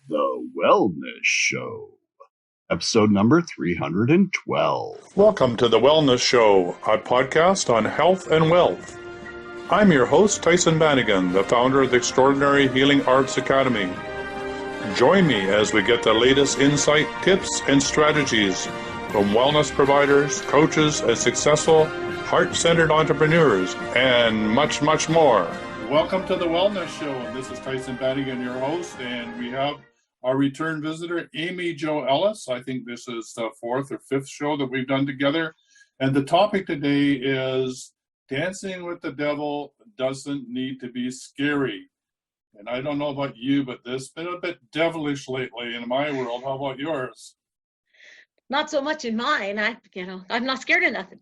The Wellness Show, episode number 312. Welcome to The Wellness Show, a podcast on health and wealth. I'm your host, Tyhson Banighen, the founder of the Extraordinary Healing Arts Academy. Join me as we get the latest insight, tips, and strategies from wellness providers, coaches, and successful heart-centered entrepreneurs, and much, much more. Welcome to The Wellness Show. This is Tyhson Banighen, your host, and we have our return visitor, Amy Jo Ellis. I think this is the fourth or fifth show that we've done together. And the topic today is dancing with the devil doesn't need to be scary. And I don't know about you, but this has been a bit devilish lately in my world. How about yours? Not so much in mine. I'm not scared of nothing.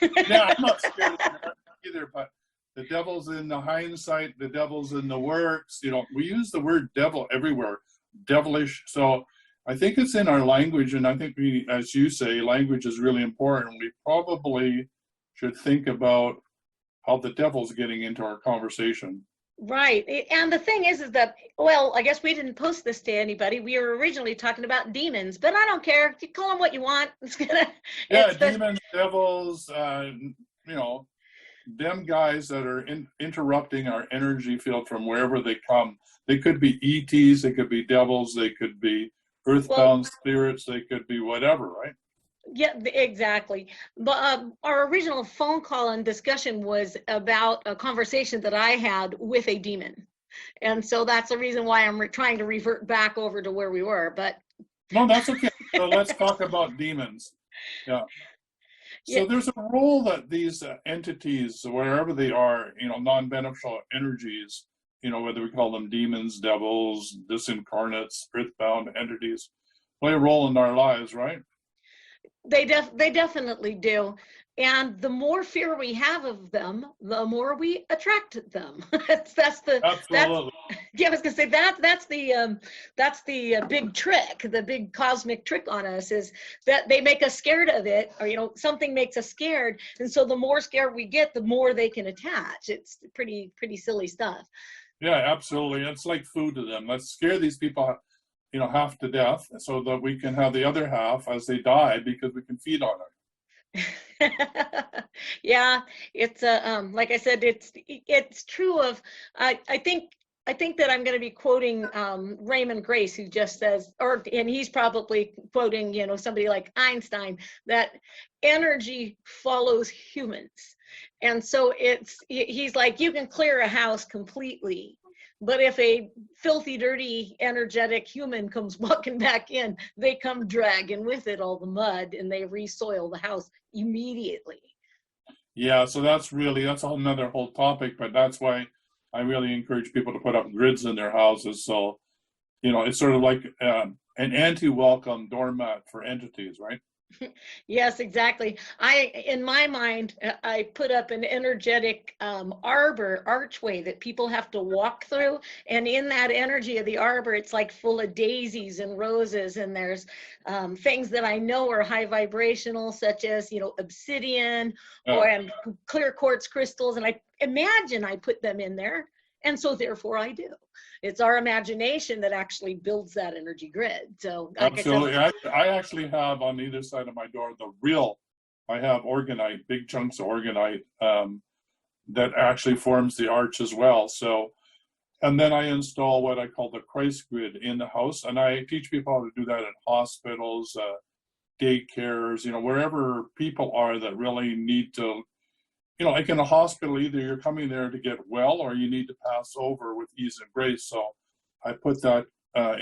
Yeah, I'm not scared of nothing either, but the devil's in the hindsight, the devil's in the works. You know, we use the word devil everywhere. Devilish. So I think it's in our language, and I think we, as you say, language is really important. We probably should think about how the devil's getting into our conversation. Right. And the thing is that, well, I guess we didn't post this to anybody. We were originally talking about demons, but I don't care. You call them what you want. Demons, devils, them guys that are interrupting our energy field from wherever they come. They could be ETs, they could be devils, they could be earthbound spirits, they could be whatever, right? Yeah, exactly. But our original phone call and discussion was about a conversation that I had with a demon. And so that's the reason why I'm trying to revert back over to where we were. But no, that's okay. So let's talk about demons. Yeah. So there's a role that these entities, wherever they are, non-beneficial energies, whether we call them demons, devils, disincarnates, earthbound entities, play a role in our lives, right? They definitely do. And the more fear we have of them, the more we attract them. Absolutely. I was gonna say that's the big trick, the big cosmic trick on us is that they make us scared of it, or something makes us scared, and so the more scared we get, the more they can attach. It's pretty silly stuff. Yeah, absolutely. It's like food to them. Let's scare these people, half to death, so that we can have the other half as they die because we can feed on it. Yeah, it's like I said, it's true of I think that I'm going to be quoting Raymond Grace, who just says, and he's probably quoting somebody like Einstein, that energy follows humans. And so he's like, you can clear a house completely, but if a filthy, dirty, energetic human comes walking back in, they come dragging with it all the mud and they resoil the house immediately. Yeah, so that's another whole topic, but that's why I really encourage people to put up grids in their houses. So, it's sort of like an anti-welcome doormat for entities, right? Yes, exactly. In my mind, I put up an energetic archway that people have to walk through. And in that energy of the arbor, it's like full of daisies and roses. And there's things that I know are high vibrational, such as, obsidian and clear quartz crystals. And I imagine I put them in there. And so therefore I do. It's our imagination that actually builds that energy grid. So absolutely. I actually have on either side of my door I have organite, big chunks of organite that actually forms the arch as well. So, and then I install what I call the Christ grid in the house, and I teach people how to do that in hospitals, daycares, wherever people are that really need to. Like in a hospital, either you're coming there to get well or you need to pass over with ease and grace. So I put that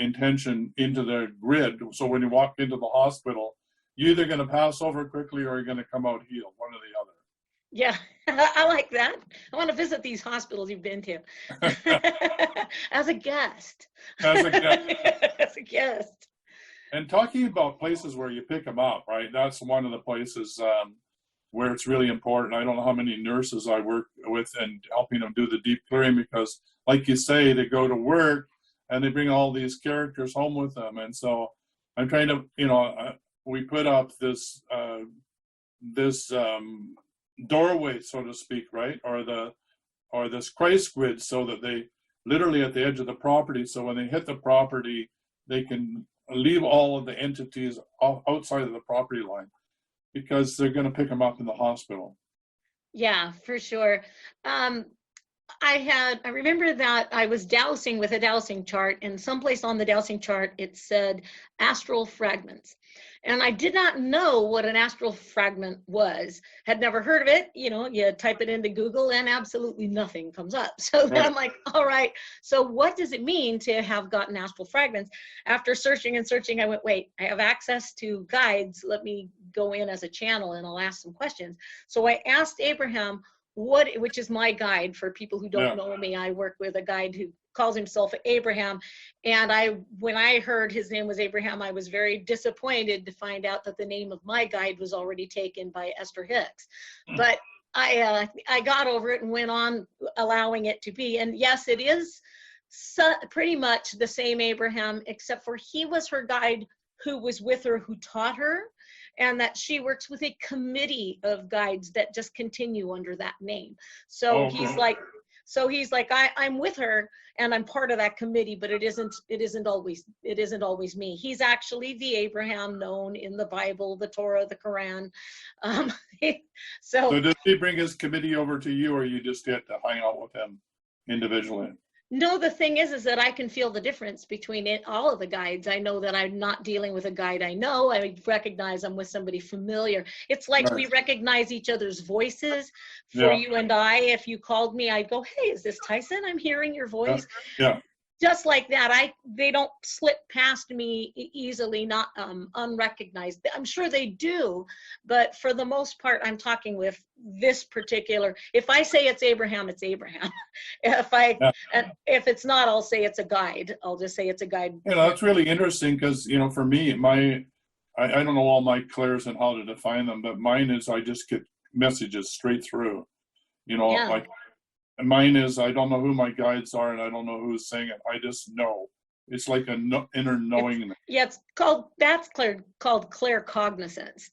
intention into the grid. So when you walk into the hospital, you're either going to pass over quickly or you're going to come out healed, one or the other. Yeah, I like that. I want to visit these hospitals you've been to as a guest. As a guest. As a guest. And talking about places where you pick them up, right? That's one of the places where it's really important. I don't know how many nurses I work with and helping them do the deep clearing because, like you say, they go to work and they bring all these characters home with them. And so I'm trying to, we put up this doorway, so to speak, right? Or this Christ grid so that they literally at the edge of the property. So when they hit the property, they can leave all of the entities outside of the property line, because they're going to pick them up in the hospital. Yeah, for sure. I remember that I was dowsing with a dowsing chart, and someplace on the dowsing chart it said astral fragments. And I did not know what an astral fragment was, had never heard of it. You know, you type it into Google and absolutely nothing comes up. So then I'm like, all right, so what does it mean to have gotten astral fragments? After searching and searching, I went, wait, I have access to guides. Let me go in as a channel and I'll ask some questions. So I asked Abraham, which is my guide for people who don't know me. I work with a guide who calls himself Abraham. And when I heard his name was Abraham, I was very disappointed to find out that the name of my guide was already taken by Esther Hicks. But I got over it and went on allowing it to be. And yes, it is pretty much the same Abraham, except for he was her guide who was with her, who taught her, and that she works with a committee of guides that just continue under that name. So he's like, I'm with her and I'm part of that committee, but it isn't always me. He's actually the Abraham known in the Bible, the Torah, the Quran. So does he bring his committee over to you, or you just get to hang out with him individually? No, the thing is that I can feel the difference between all of the guides. I know that I'm not dealing with a guide I know. I recognize I'm with somebody familiar. It's like we recognize each other's voices. For you and I, if you called me, I'd go, hey, is this Tyhson? I'm hearing your voice. Yeah. Just like that, they don't slip past me easily, not unrecognized. I'm sure they do, but for the most part, I'm talking with this particular. If I say it's Abraham, it's Abraham. If it's not, I'll say it's a guide. I'll just say it's a guide. You know, that's really interesting because, you know, for me, I don't know all my clairs and how to define them, but mine is I just get messages straight through. You know, like. Mine is, I don't know who my guides are and I don't know who's saying it. I just know. It's like an inner knowing. It's called claircognizance.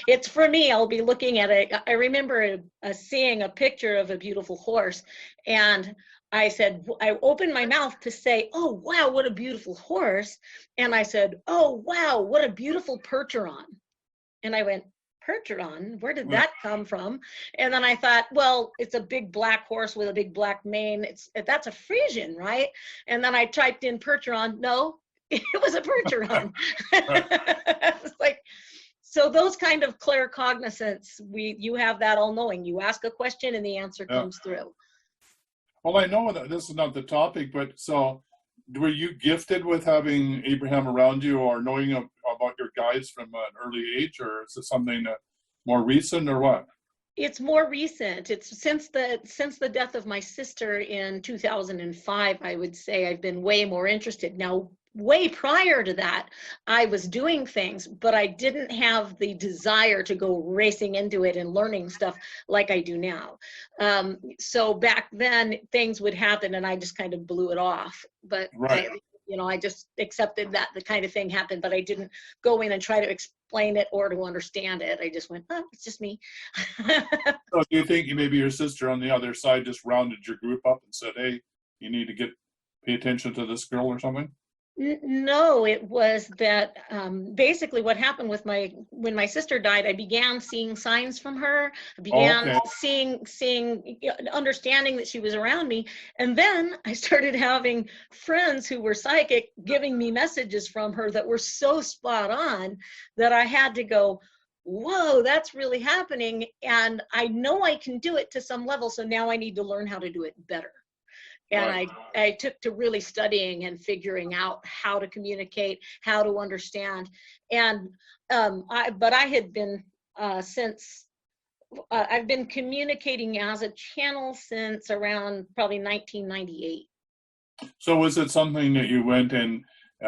It's for me, I'll be looking at it. I remember seeing a picture of a beautiful horse, and I said, I opened my mouth to say, oh, wow, what a beautiful horse. And I said, oh, wow, what a beautiful percheron. And I went, percheron, where did that come from? And then I thought, well, it's a big black horse with a big black mane. That's a Frisian, right? And then I typed in percheron. No, it was a percheron. It's like, so those kind of claircognizance, you have that all knowing. You ask a question and the answer comes through. Well, I know that this is not the topic, but so were you gifted with having Abraham around you or knowing about your guides from an early age, or is it something more recent, or what? It's more recent. It's since the death of my sister in 2005, I would say I've been way more interested. Now, way prior to that, I was doing things, but I didn't have the desire to go racing into it and learning stuff like I do now. So back then, things would happen and I just kind of blew it off. But I just accepted that the kind of thing happened, but I didn't go in and try to explain it or to understand it. I just went, oh, it's just me. So do you think maybe your sister on the other side just rounded your group up and said, hey, you need to pay attention to this girl or something? No, it was that basically what happened with when my sister died, I began seeing signs from her. I began seeing, understanding that she was around me. And then I started having friends who were psychic giving me messages from her that were so spot on that I had to go, whoa, that's really happening. And I know I can do it to some level. So now I need to learn how to do it better. And I took to really studying and figuring out how to communicate, how to understand. And but I had been I've been communicating as a channel since around probably 1998. So was it something that you went and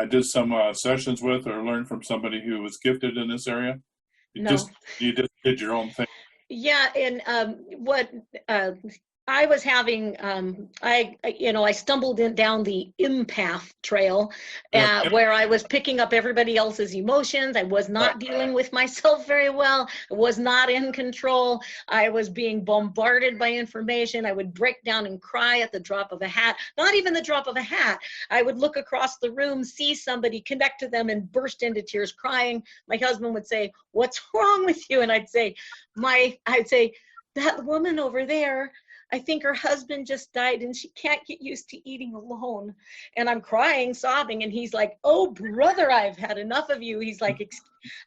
did some sessions with or learned from somebody who was gifted in this area? You just did your own thing? Yeah, and I was having, I stumbled down the empath trail where I was picking up everybody else's emotions. I was not dealing with myself very well. I was not in control. I was being bombarded by information. I would break down and cry at the drop of a hat. Not even the drop of a hat. I would look across the room, see somebody, connect to them, and burst into tears crying. My husband would say, "What's wrong with you?" And I'd say, "That woman over there, I think her husband just died and she can't get used to eating alone." And I'm crying, sobbing, and he's like, "Oh, brother, I've had enough of you." He's like,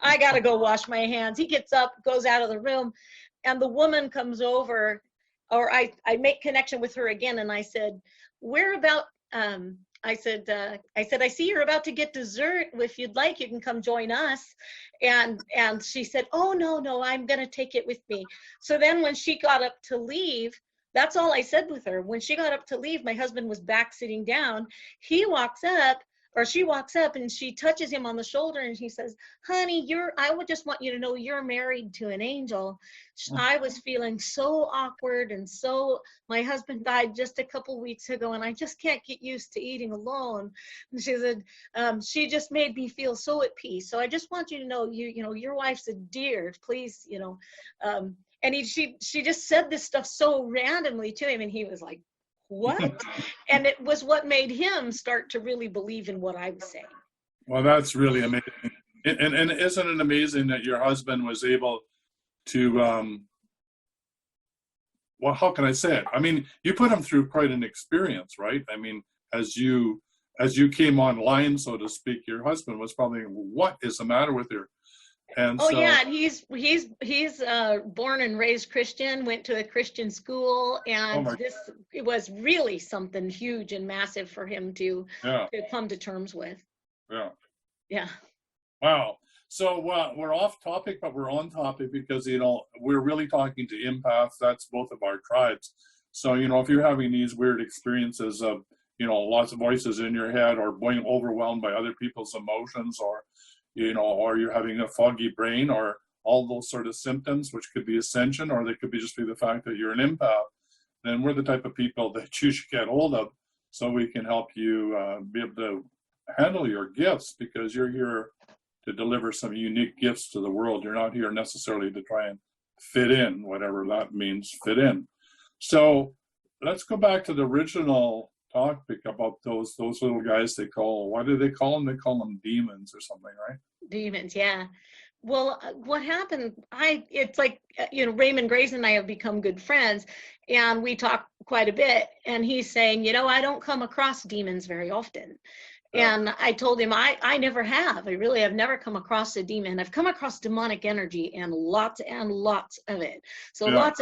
"I gotta go wash my hands." He gets up, goes out of the room, and the woman comes over, or I make connection with her again, and I said, "Where about, I said, I see you're about to get dessert. If you'd like, you can come join us." And she said, "Oh, no, I'm gonna take it with me." So then when she got up to leave, that's all I said with her. When she got up to leave, my husband was back sitting down. She walks up and she touches him on the shoulder and she says, "Honey, I would just want you to know you're married to an angel." I was feeling so awkward, and my husband died just a couple weeks ago and I just can't get used to eating alone. And she said, she just made me feel so at peace. So I just want you to know, your wife's a dear, please, and she just said this stuff so randomly to him, and he was like, "What?" And it was what made him start to really believe in what I was saying. Well, that's really amazing. And isn't it amazing that your husband was able to, well, how can I say it? I mean, you put him through quite an experience, right? I mean, as you came online, so to speak, your husband was probably, "What is the matter with her?" And yeah, and he's born and raised Christian, went to a Christian school, and it was really something huge and massive for him to come to terms with. Yeah. Wow. So we're off topic, but we're on topic because we're really talking to empaths. That's both of our tribes. So if you're having these weird experiences of lots of voices in your head, or being overwhelmed by other people's emotions, or you're having a foggy brain, or all those sort of symptoms, which could be ascension, or they could just be the fact that you're an empath, then we're the type of people that you should get hold of so we can help you be able to handle your gifts, because you're here to deliver some unique gifts to the world. You're not here necessarily to try and fit in, whatever that means, fit in. So let's go back to the original topic about those little guys what do they call them? They call them demons or something, right? Demons, yeah. Well, what happened, it's like, Raymond Grace and I have become good friends, and we talk quite a bit, and he's saying, I don't come across demons very often. And I told him, I never have. I really have never come across a demon. I've come across demonic energy, and lots of it. So lots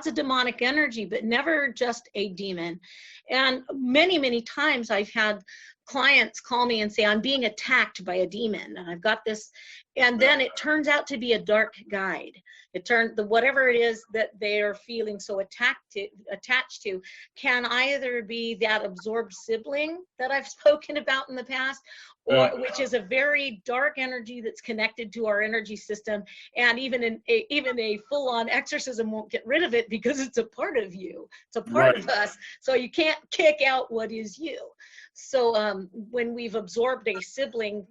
of demonic energy, but never just a demon. And many, many times I've had clients call me and say, "I'm being attacked by a demon, and I've got this," and then it turns out to be a dark guide. Whatever it is that they are feeling so attached to can either be that absorbed sibling that I've spoken about in the past, or which is a very dark energy that's connected to our energy system, and even a full-on exorcism won't get rid of it because it's a part of you. It's a part of us, so you can't kick out what is you. So when we've absorbed a sibling,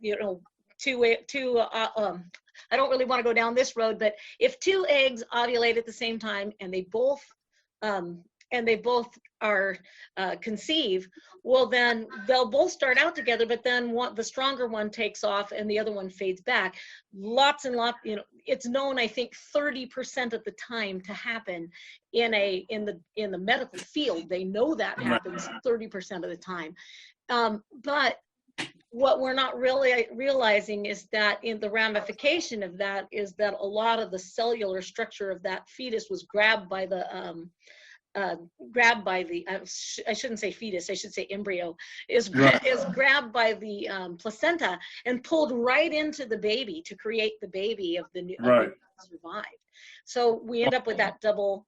I don't really want to go down this road, but if two eggs ovulate at the same time and they both are conceive, well, then they'll both start out together, but then the stronger one takes off and the other one fades back. Lots and lots, it's known, I think 30% of the time to happen in the medical field. They know that happens 30% of the time. But what we're not really realizing is that in the ramification of that is that a lot of the cellular structure of that fetus was grabbed by the I shouldn't say fetus, I should say embryo, is grabbed by the placenta and pulled right into the baby to create the baby of the new survived. So we end up with that double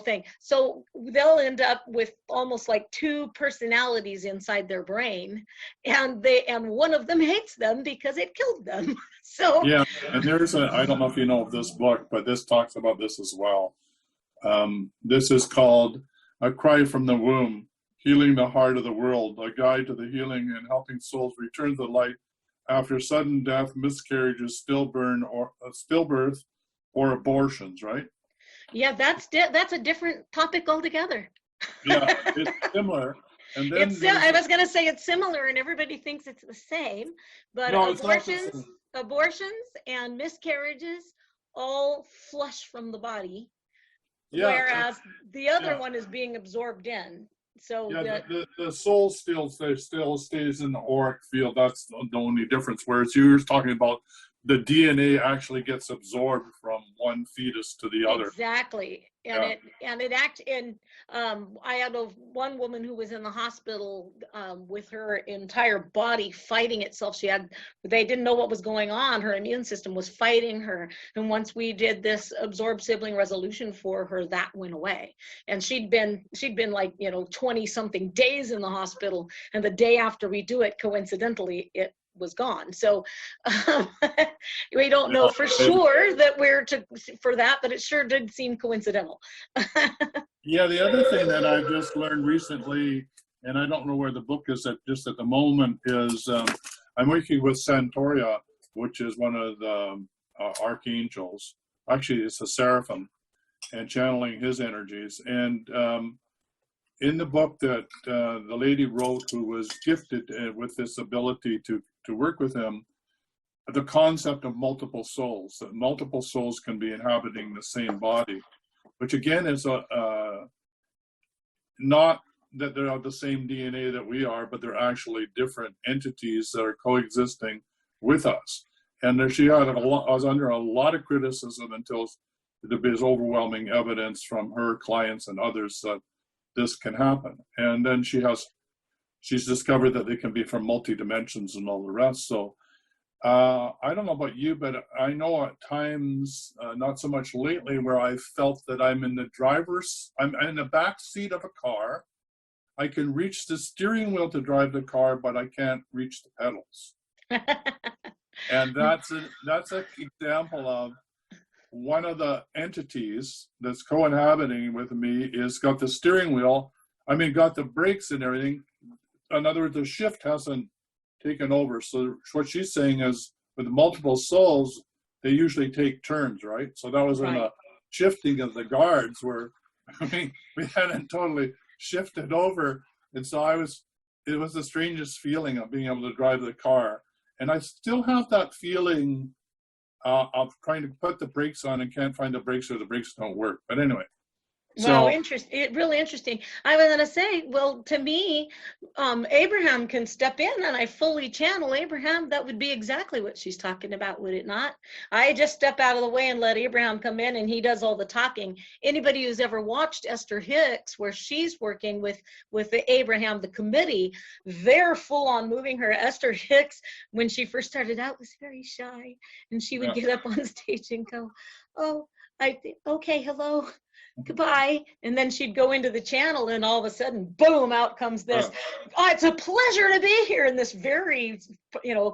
thing. So they'll end up with almost like two personalities inside their brain, and one of them hates them because it killed them. So yeah, and I don't know if you know of this book, but this talks about this as well. This is called A Cry from the Womb, Healing the Heart of the World, a guide to the healing and helping souls return to the light after sudden death, miscarriages, stillbirth, or abortions, right? Yeah, that's a different topic altogether. Yeah, it's similar. And then I was going to say it's similar, and everybody thinks it's the same, but no, it's not the same. Abortions and miscarriages all flush from the body, Yeah, whereas the other one is being absorbed in. So yeah, the soul still stays in the auric field. That's the only difference. Whereas you're talking about the DNA actually gets absorbed from one fetus to the other. Exactly. And I had one woman who was in the hospital with her entire body fighting itself. They didn't know what was going on. Her immune system was fighting her. And once we did this absorbed sibling resolution for her, that went away. And she'd been like, 20 something days in the hospital. And the day after we do it, coincidentally, it was gone. So we don't know for sure that for that, but it sure did seem coincidental. Yeah, the other thing that I've just learned recently, and I don't know where the book is at the moment, is I'm working with Santoria, which is one of the archangels. Actually, it's a seraphim, and channeling his energies. And in the book that the lady wrote, who was gifted with this ability to work with him, the concept of multiple souls, that multiple souls can be inhabiting the same body, which again is not that they're of the same DNA that we are, but they're actually different entities that are coexisting with us. And I was under a lot of criticism until there was overwhelming evidence from her clients and others that this can happen. And then she's discovered that they can be from multi-dimensions and all the rest. So I don't know about you, but I know at times, not so much lately, where I felt that I'm in the back seat of a car. I can reach the steering wheel to drive the car, but I can't reach the pedals. And that's an example of one of the entities that's co-inhabiting with me is got the steering wheel, got the brakes and everything. In other words, the shift hasn't taken over. So what she's saying is with multiple souls, they usually take turns, right? So that was in a shifting of the guards where we hadn't totally shifted over. And so it was the strangest feeling of being able to drive the car. And I still have that feeling of trying to put the brakes on and can't find the brakes, or the brakes don't work. But anyway. Wow, really interesting. I was going to say, well, to me, Abraham can step in, and I fully channel Abraham. That would be exactly what she's talking about, would it not? I just step out of the way and let Abraham come in, and he does all the talking. Anybody who's ever watched Esther Hicks, where she's working with the Abraham, the committee, they're full on moving her. Esther Hicks, when she first started out, was very shy, and she would get up on stage and go, "Oh, okay, hello. Goodbye," and then she'd go into the channel, and all of a sudden, boom, out comes this. Oh, it's a pleasure to be here, in this very,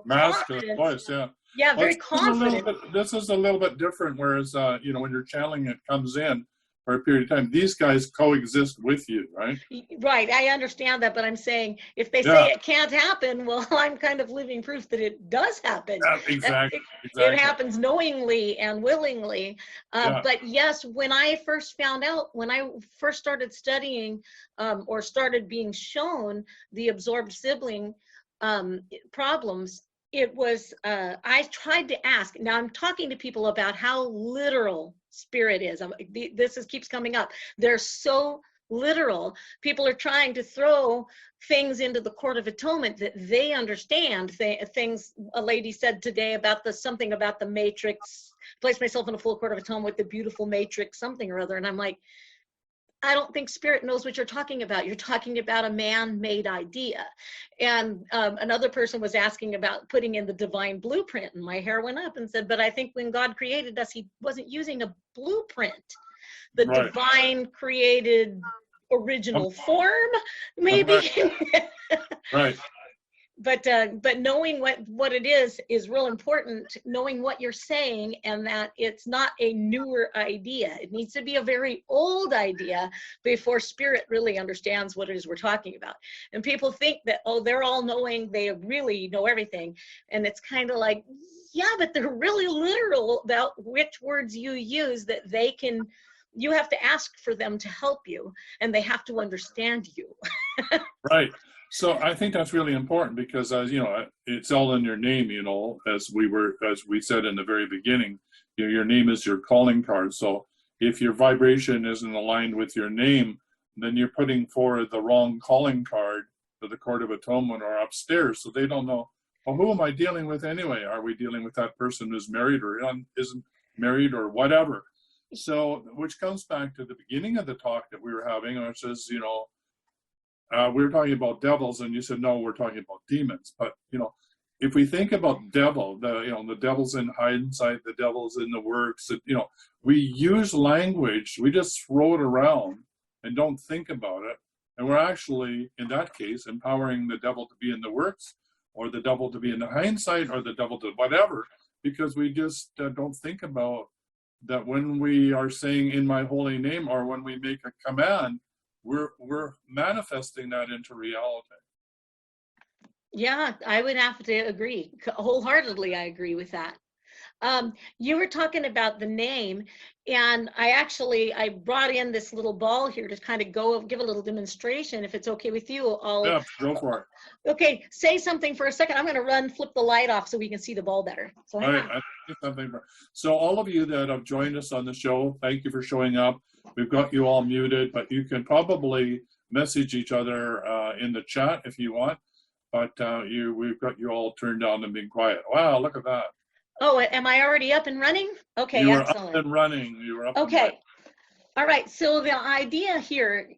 masculine voice, yeah, very confident. This is a little bit different. Whereas, when you're channeling, it comes in for a period of time. These guys coexist with you, right? Right. I understand that, but I'm saying if they say it can't happen, well, I'm kind of living proof that it does happen. Yeah, exactly. It happens knowingly and willingly. But yes, when I first found out, when I first started studying or started being shown the absorbed sibling problems, it was, I tried to ask. Now I'm talking to people about how literal spirit is. Keeps coming up. They're so literal. People are trying to throw things into the Court of Atonement that they understand. Things a lady said today about something about the matrix. Place myself in a full Court of Atonement with the beautiful matrix, something or other. And I'm like, I don't think spirit knows what you're talking about. You're talking about a man-made idea. And another person was asking about putting in the divine blueprint, and my hair went up and said, but I think when God created us, he wasn't using a blueprint. The divine created original form, maybe. Right. but knowing what it is real important, knowing what you're saying, and that it's not a newer idea. It needs to be a very old idea before spirit really understands what it is we're talking about. And people think that, oh, they're all knowing, they really know everything. And it's kind of like, yeah, but they're really literal about which words you use, that you have to ask for them to help you, and they have to understand you. Right. So I think that's really important because, as you know, it's all in your name. You know, as we said in the very beginning, you know, your name is your calling card. So if your vibration isn't aligned with your name, then you're putting forward the wrong calling card to the Court of Atonement or upstairs. So they don't know, well, who am I dealing with anyway? Are we dealing with that person who's married or isn't married or whatever? So, which comes back to the beginning of the talk that we were having, which is, you know, we were talking about devils, and you said, no, we're talking about demons. But, you know, if we think about devil, the devil's in hindsight, the devil's in the works, you know, we use language, we just throw it around and don't think about it. And we're actually, in that case, empowering the devil to be in the works, or the devil to be in the hindsight, or the devil to whatever, because we just don't think about that when we are saying in my holy name, or when we make a command, we're manifesting that into reality. Yeah, I would have to agree. Wholeheartedly, I agree with that. You were talking about the name, and I brought in this little ball here to kind of give a little demonstration. If it's okay with you, Yeah, go for it. Okay, say something for a second. I'm going to flip the light off so we can see the ball better. So hang on. So all of you that have joined us on the show, thank you for showing up. We've got you all muted, but you can probably message each other in the chat if you want. But we've got you all turned down and being quiet. Wow, look at that. Oh, am I already up and running? Okay, you were excellent. Up and running. You were up. Okay. And running. All right, so the idea here,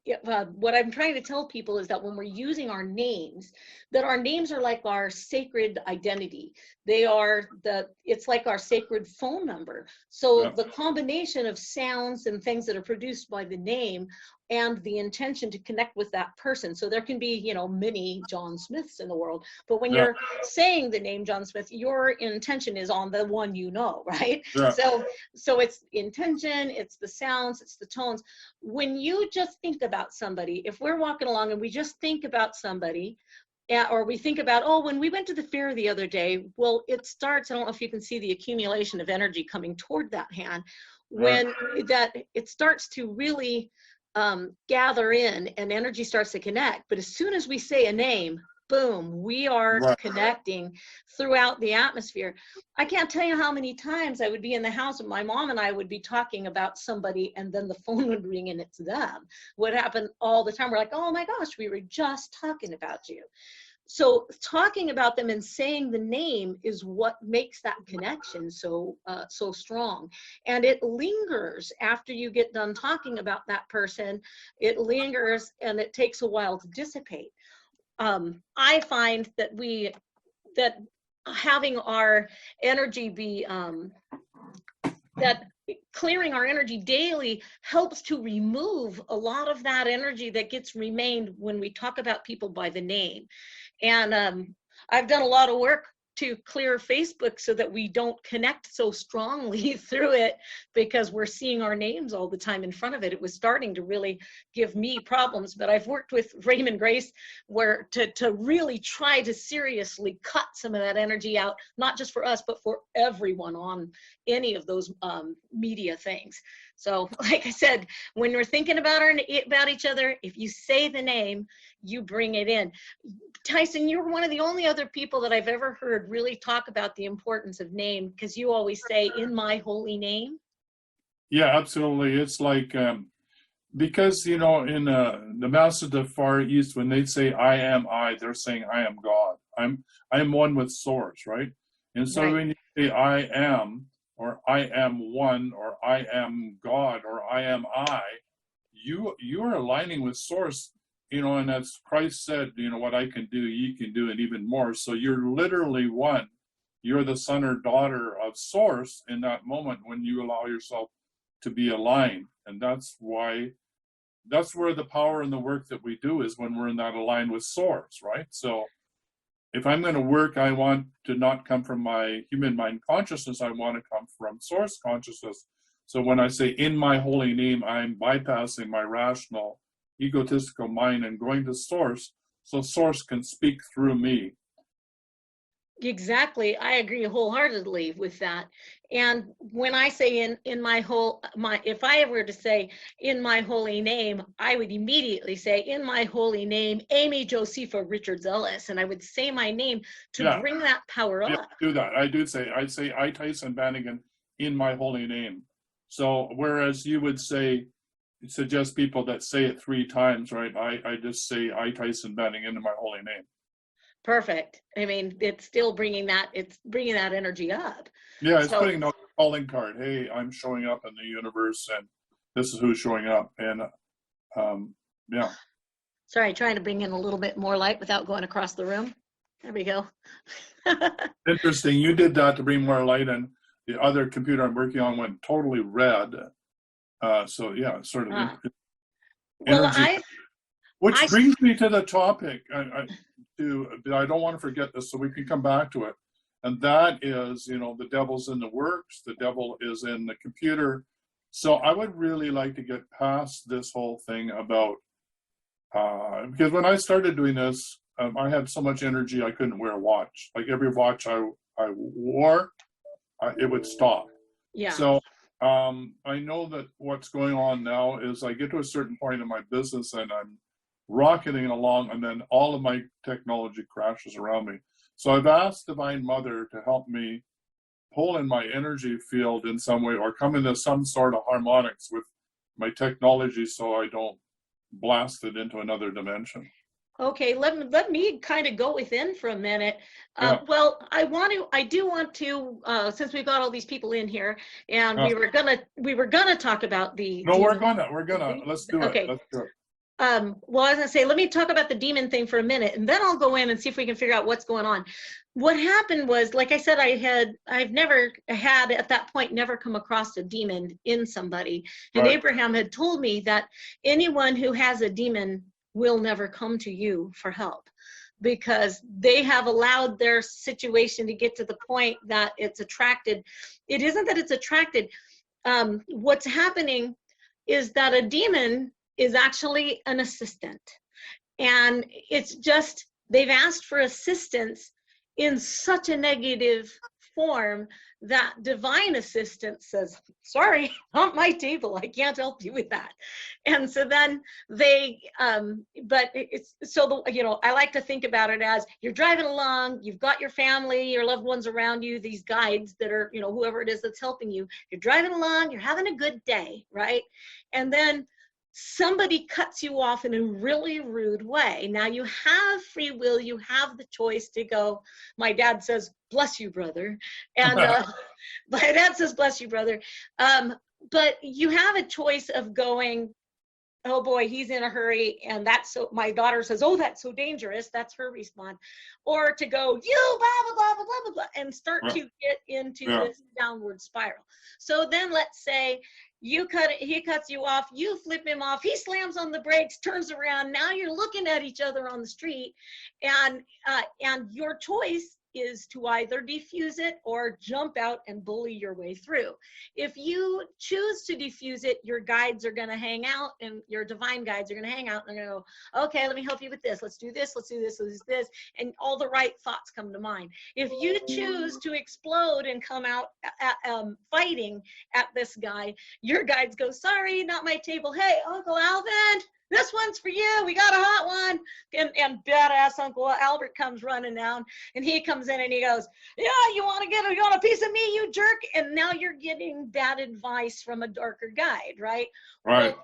what I'm trying to tell people is that when we're using our names, that our names are like our sacred identity. It's like our sacred phone number. So the combination of sounds and things that are produced by the name and the intention to connect with that person. So there can be, you know, many John Smiths in the world, but when you're saying the name John Smith, your intention is on the one you know, right? Yeah. So it's intention, it's the sounds, it's the tones. When you just think about somebody, if we're walking along and we just think about somebody, or we think about, oh, when we went to the fair the other day, well, it starts, I don't know if you can see the accumulation of energy coming toward that hand, when it starts to really gather in and energy starts to connect. But as soon as we say a name, boom, we are connecting throughout the atmosphere. I can't tell you how many times I would be in the house and my mom and I would be talking about somebody, and then the phone would ring and it's them. What happened all the time? We're like, oh my gosh, we were just talking about you. So talking about them and saying the name is what makes that connection so strong. And it lingers after you get done talking about that person. It lingers and it takes a while to dissipate. I find that having our energy be, that clearing our energy daily helps to remove a lot of that energy that gets remained when we talk about people by the name. And I've done a lot of work to clear Facebook so that we don't connect so strongly through it, because we're seeing our names all the time in front of it. It was starting to really give me problems, but I've worked with Raymond Grace to really try to seriously cut some of that energy out, not just for us, but for everyone on any of those media things. So like I said, when we're thinking about each other, if you say the name, you bring it in. Tyhson, you're one of the only other people that I've ever heard really talk about the importance of name, because you always say, in my holy name. Yeah, absolutely. It's like, because, you know, in the Master of the Far East, when they say I am I, they're saying I am God. I'm one with Source, right? And so when you say I am, or I am one, or I am God, or I am I, you are aligning with Source, you know, and as Christ said, you know, what I can do, ye can do, and even more. So you're literally one. You're the son or daughter of Source in that moment when you allow yourself to be aligned. And that's where the power and the work that we do is when we're in that aligned with Source, right? So if I'm going to work, I want to not come from my human mind consciousness. I want to come from source consciousness. So when I say in my holy name, I'm bypassing my rational, egotistical mind and going to source, so source can speak through me. Exactly. I agree wholeheartedly with that. And when I say if I were to say in my holy name, I would immediately say in my holy name, Amy Josepha Richards Ellis. And I would say my name to bring that power up. Do that. I'd say I, Tyhson Banighen, in my holy name. So whereas you would suggest people that say it 3 times, right? I just say I, Tyhson Banighen, in my holy name. Perfect. I mean, it's still bringing that energy up. Yeah, it's putting out the calling card. Hey, I'm showing up in the universe, and this is who's showing up. And yeah. Sorry, trying to bring in a little bit more light without going across the room. There we go. Interesting. You did that to bring more light, and the other computer I'm working on went totally red. So yeah, sort of energy. Which brings me to the topic. I don't want to forget this, so we can come back to it. And that is, the devil's in the works. The devil is in the computer. So I would really like to get past this whole thing about, because when I started doing this, I had so much energy I couldn't wear a watch. Like every watch I wore, it would stop. Yeah. So I know that what's going on now is I get to a certain point in my business and I'm rocketing along, and then all of my technology crashes around me. So I've asked Divine Mother to help me pull in my energy field in some way, or come into some sort of harmonics with my technology so I don't blast it into another dimension. Okay, let me kind of go within for a minute. Well, I do want to, since we've got all these people in here, and we were gonna talk about the. No, we're gonna. Let's do it. Okay. Let's do it. Well, I was gonna say, let me talk about the demon thing for a minute, and then I'll go in and see if we can figure out what's going on. What happened was, like I said, I've never had at that point never come across a demon in somebody, and Right. Abraham had told me that anyone who has a demon will never come to you for help, because they have allowed their situation to get to the point that it's attracted. It isn't that it's attracted. What's happening is that a demon is actually an assistant. And it's just, they've asked for assistance in such a negative form that divine assistance says, sorry, not my table, I can't help you with that. And so then they, but it's, so the, I like to think about it as you're driving along, you've got your family, your loved ones around you, these guides that are, whoever it is that's helping you, you're driving along, you're having a good day, right? And then somebody cuts you off in a really rude way. Now you have free will, you have the choice to go, my dad says, bless you, brother. And my dad says, bless you, brother. But you have a choice of going, oh boy, he's in a hurry. And that's so, my daughter says, oh, that's so dangerous. That's her response. Or to go, you blah, blah, blah, blah, blah, blah, and start to get into this downward spiral. So then let's say, he cuts you off, you flip him off, he slams on the brakes, turns around, now you're looking at each other on the street, and your choice is to either defuse it or jump out and bully your way through. If you choose to defuse it, your guides are going to hang out, and your divine guides are going to hang out, and they're going to go, okay, let me help you with this, let's do this, let's do this, let's do this, and all the right thoughts come to mind. If you choose to explode and come out fighting at this guy, your guides go, sorry, not my table, hey, Uncle Alvin, this one's for you, we got a hot one. And badass Uncle Albert comes running down, and he comes in and he goes, yeah, you want a piece of me, you jerk? And now you're getting bad advice from a darker guide, right? Right.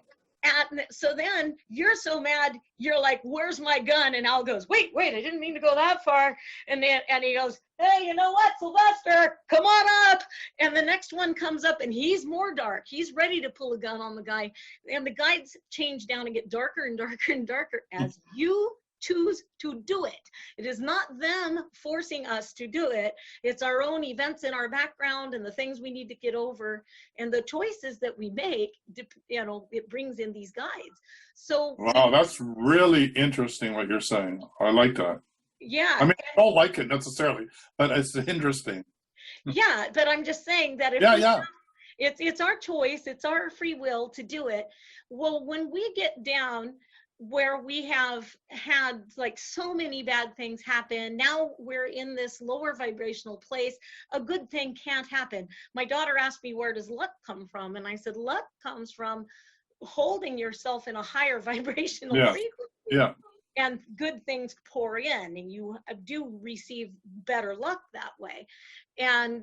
And so then you're so mad, you're like, where's my gun? And Al goes, wait, I didn't mean to go that far. And he goes, hey, you know what, Sylvester, come on up. And the next one comes up, and he's more dark. He's ready to pull a gun on the guy. And the guides change down and get darker and darker and darker as you choose to do it. It is not them forcing us to do it. It's our own events in our background and the things we need to get over, and the choices that we make, it brings in these guides. So wow, that's really interesting what you're saying. I like that. Yeah. I mean, I don't like it necessarily, but it's interesting. Yeah, but I'm just saying that if it's our choice, it's our free will to do it. Well, when we get down where we have had like so many bad things happen, now we're in this lower vibrational place, a good thing can't happen. My daughter asked me, where does luck come from? And I said, luck comes from holding yourself in a higher vibrational frequency. Yeah. And good things pour in, and you do receive better luck that way. And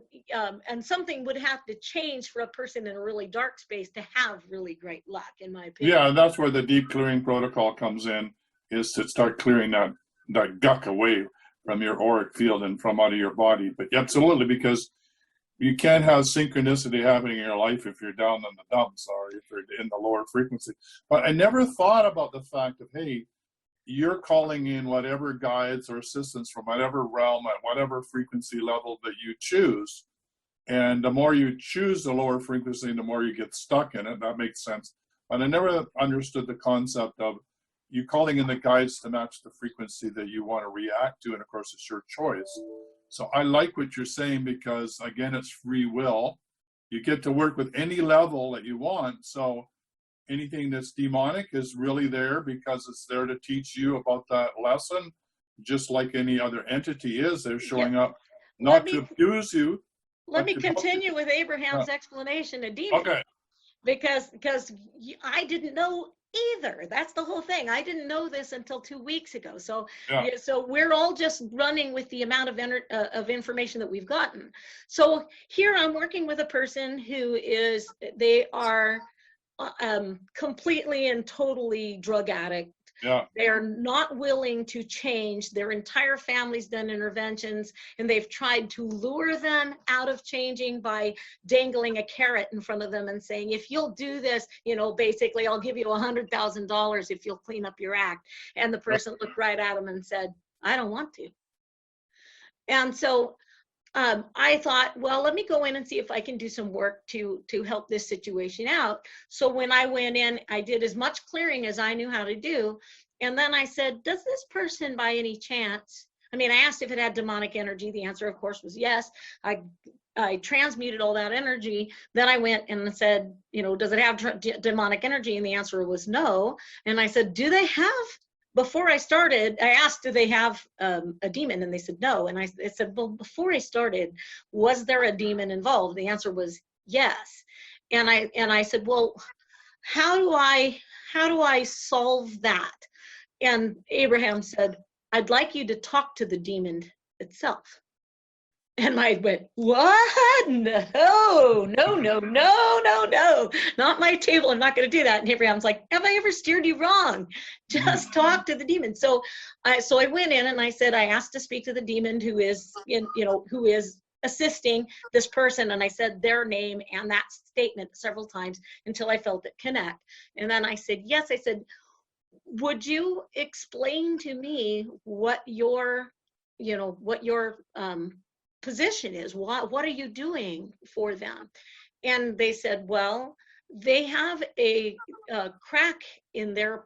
something would have to change for a person in a really dark space to have really great luck, in my opinion. Yeah, and that's where the deep clearing protocol comes in, is to start clearing that gunk away from your auric field and from out of your body. But absolutely, because you can't have synchronicity happening in your life if you're down in the dumps or if you're in the lower frequency. But I never thought about the fact of, hey, you're calling in whatever guides or assistance from whatever realm at whatever frequency level that you choose. And the more you choose the lower frequency, the more you get stuck in it. That makes sense. But I never understood the concept of you calling in the guides to match the frequency that you want to react to. And of course, it's your choice. So I like what you're saying, because again, it's free will. You get to work with any level that you want. So anything that's demonic is really there because it's there to teach you about that lesson, just like any other entity is. They're showing up not to abuse you. Let me continue with Abraham's explanation of demon. Okay. Because I didn't know either. That's the whole thing. I didn't know this until 2 weeks ago. So we're all just running with the amount of information that we've gotten. So here I'm working with a person who they are completely and totally drug addict. Yeah. They are not willing to change. Their entire family's done interventions, and they've tried to lure them out of changing by dangling a carrot in front of them and saying, if you'll do this, basically I'll give you $100,000 if you'll clean up your act. And the person looked right at them and said, I don't want to. And so I thought, well, let me go in and see if I can do some work to help this situation out. So when I went in, I did as much clearing as I knew how to do. And then I said, does this person by any chance, I asked if it had demonic energy. The answer, of course, was yes. I transmuted all that energy. Then I went and said, does it have demonic energy? And the answer was no. And I said, do they have, before I started, I asked, do they have a demon? And they said, no. And I said, well, before I started, was there a demon involved? The answer was yes. And I said, well, how do I solve that? And Abraham said, I'd like you to talk to the demon itself. And I went, what? No, not my table. I'm not going to do that. And Abraham's like, have I ever steered you wrong? Just talk to the demon. So I went in and I said, I asked to speak to the demon who is assisting this person. And I said their name and that statement several times until I felt it connect. And then I said, yes. I said, would you explain to me what your position is? What are you doing for them? And they said, well, they have a crack in their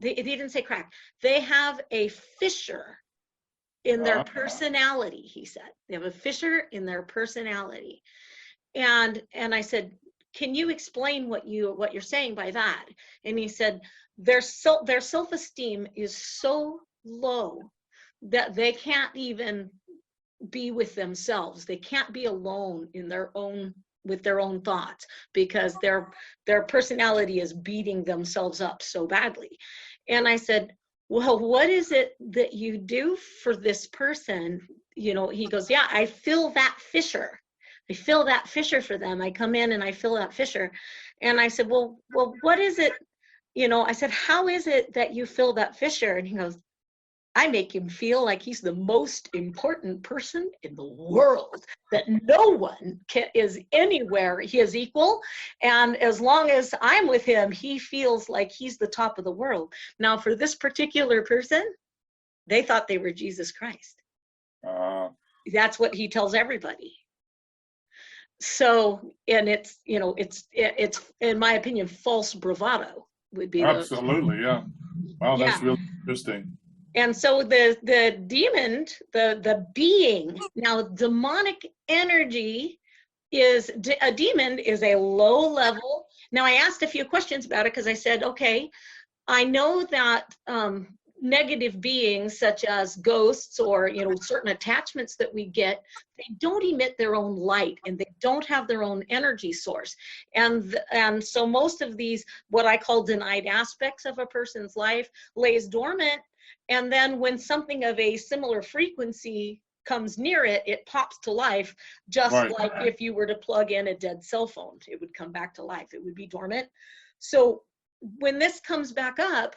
they didn't say crack, they have a fissure in their personality. He said they have a fissure in their personality. And I said, can you explain what you're saying by that? And he said their self-esteem is so low that they can't even be with themselves. They can't be alone with their own thoughts because their personality is beating themselves up so badly. And I said, well, what is it that you do for this person? He goes, yeah, I fill that fissure. I fill that fissure for them. I come in and I fill that fissure. And I said, well, what is it? I said, how is it that you fill that fissure? And he goes, I make him feel like he's the most important person in the world, that no one is anywhere his equal. And as long as I'm with him, he feels like he's the top of the world. Now, for this particular person, they thought they were Jesus Christ. That's what he tells everybody. So, and it's in my opinion, false bravado would be. Absolutely, yeah. Wow, that's really interesting. And so the demon, the being, now demonic energy is, a demon is a low level. Now I asked a few questions about it because I said, okay, I know that negative beings such as ghosts or, you know, certain attachments that we get, they don't emit their own light and they don't have their own energy source. And so most of these, what I call denied aspects of a person's life, lays dormant. And then when something of a similar frequency comes near it, it pops to life, just like if you were to plug in a dead cell phone, it would come back to life. It would be dormant. So when this comes back up,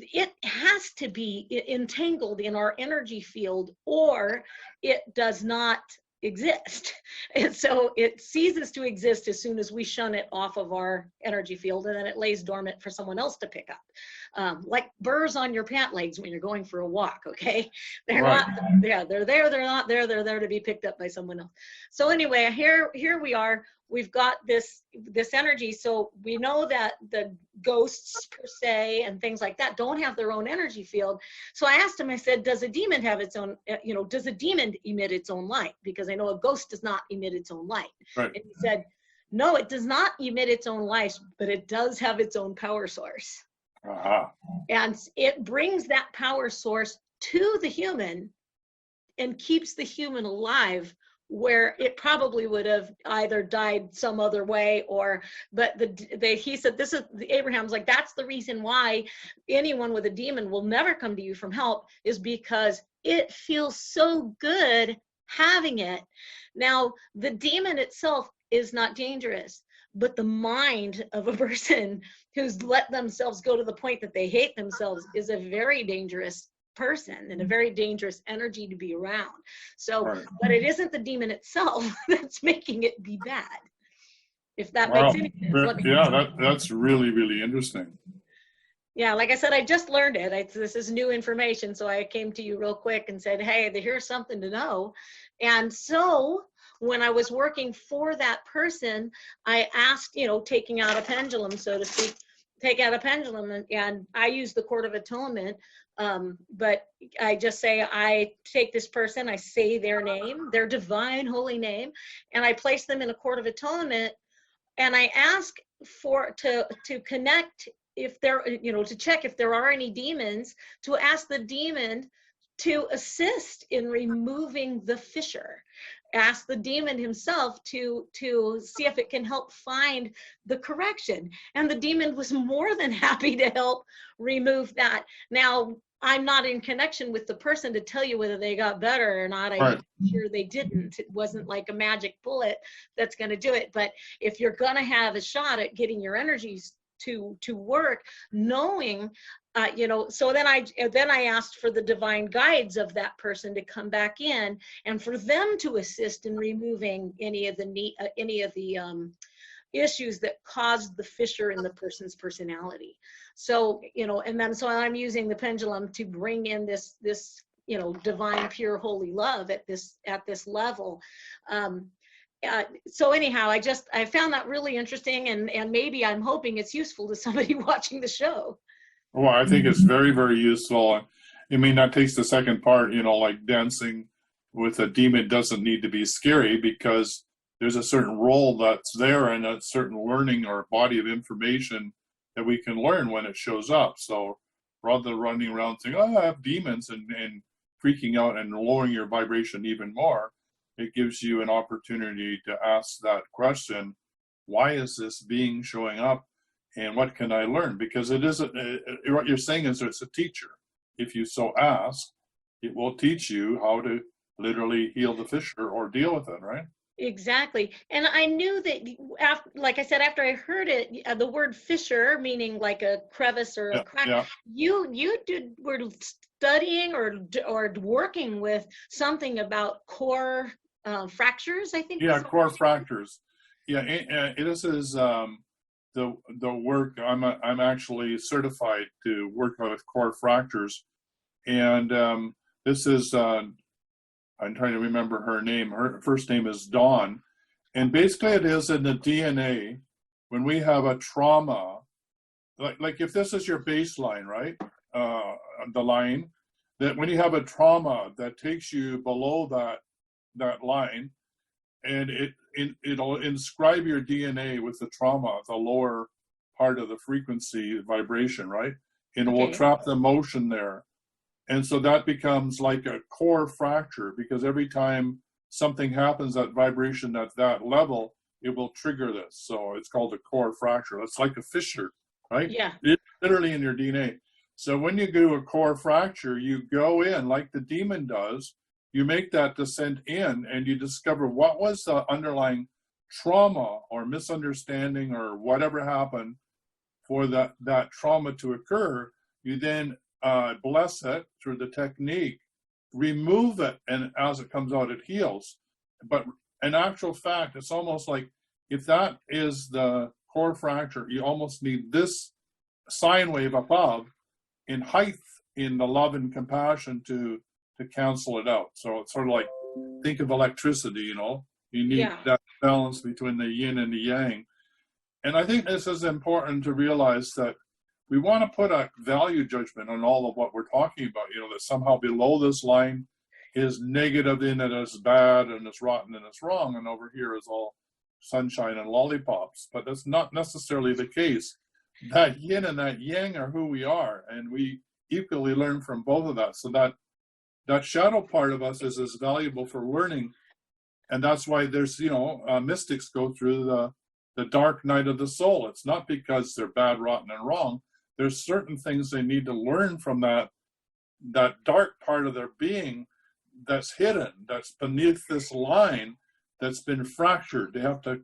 it has to be entangled in our energy field or it does not exist. And so it ceases to exist as soon as we shun it off of our energy field, and then it lays dormant for someone else to pick up. Like burrs on your pant legs when you're going for a walk, okay? They're not, yeah, they're there, they're not there, they're there to be picked up by someone else. So anyway, here we are. We've got this energy. So we know that the ghosts per se and things like that don't have their own energy field. So I asked him, I said, does a demon have its own, you know, does a demon emit its own light? Because I know a ghost does not emit its own light. Right. And he said, no, it does not emit its own light, but it does have its own power source. And it brings that power source to the human and keeps the human alive, where it probably would have either died some other way or, but he said, this is, Abraham's like, that's the reason why anyone with a demon will never come to you from help, is because it feels so good having it. Now, the demon itself is not dangerous, but the mind of a person who's let themselves go to the point that they hate themselves is a very dangerous person and a very dangerous energy to be around. So, but it isn't the demon itself that's making it be bad. If that makes any sense. Yeah, that's really, really interesting. Yeah, like I said, I just learned it. This is new information, so I came to you real quick and said, hey, here's something to know. And so when I was working for that person, I asked, you know, taking out a pendulum, so to speak, take out a pendulum, and I use the Court of Atonement. But I just say, I take this person, I say their name, their divine holy name, and I place them in a Court of Atonement, and I ask to connect, if there, you know, to check if there are any demons, to ask the demon to assist in removing the fissure. Ask the demon himself to see if it can help find the correction. And the demon was more than happy to help remove that. Now, I'm not in connection with the person to tell you whether they got better or not. I'm sure they didn't. It wasn't like a magic bullet that's going to do it. But if you're going to have a shot at getting your energies to work, knowing, you know, so then I asked for the divine guides of that person to come back in and for them to assist in removing any of the issues that caused the fissure in the person's personality. So, you know, and then so I'm using the pendulum to bring in this you know, divine, pure, holy love at this level. So anyhow, I found that really interesting, and maybe I'm hoping it's useful to somebody watching the show. Well, I think it's very, very useful. I mean, that takes the second part, you know, like dancing with a demon doesn't need to be scary, because there's a certain role that's there and a certain learning or body of information that we can learn when it shows up. So rather than running around saying, oh, I have demons, and freaking out and lowering your vibration even more, it gives you an opportunity to ask that question, why is this being showing up? And what can I learn? Because it isn't, what you're saying is it's a teacher. If you so ask, it will teach you how to literally heal the fissure or deal with it, right? Exactly. And I knew that, after, like I said, after I heard it, the word fissure, meaning like a crevice or a crack, you were studying or working with something about core fractures, I think. Yeah, core fractures. Yeah, this is the work. I'm actually certified to work with core fractures, and this is I'm trying to remember her name. Her first name is Dawn, and basically it is in the DNA when we have a trauma. Like if this is your baseline, right? the line, that when you have a trauma that takes you below that line, and it'll inscribe your DNA with the trauma, the lower part of the frequency vibration, right? And it will trap the emotion there. And so that becomes like a core fracture, because every time something happens at vibration at that level, it will trigger this. So it's called a core fracture. It's like a fissure, right? Yeah. It's literally in your DNA. So when you do a core fracture, you go in like the demon does, you make that descent in, and you discover what was the underlying trauma or misunderstanding or whatever happened for that trauma to occur. You then bless it through the technique, remove it, and as it comes out, it heals. But in actual fact, it's almost like if that is the core fracture, you almost need this sine wave above in height in the love and compassion to cancel it out. So it's sort of like, think of electricity, you know, you need that balance between the yin and the yang. And I think this is important to realize that we want to put a value judgment on all of what we're talking about, you know, that somehow below this line is negative in it, it's bad and it's rotten and it's wrong, and over here is all sunshine and lollipops. But that's not necessarily the case. That yin and that yang are who we are, and we equally learn from both of that. So that shadow part of us is as valuable for learning, and that's why there's, you know, mystics go through the dark night of the soul. It's not because they're bad, rotten, and wrong. There's certain things they need to learn from that dark part of their being that's hidden, that's beneath this line, that's been fractured. They have to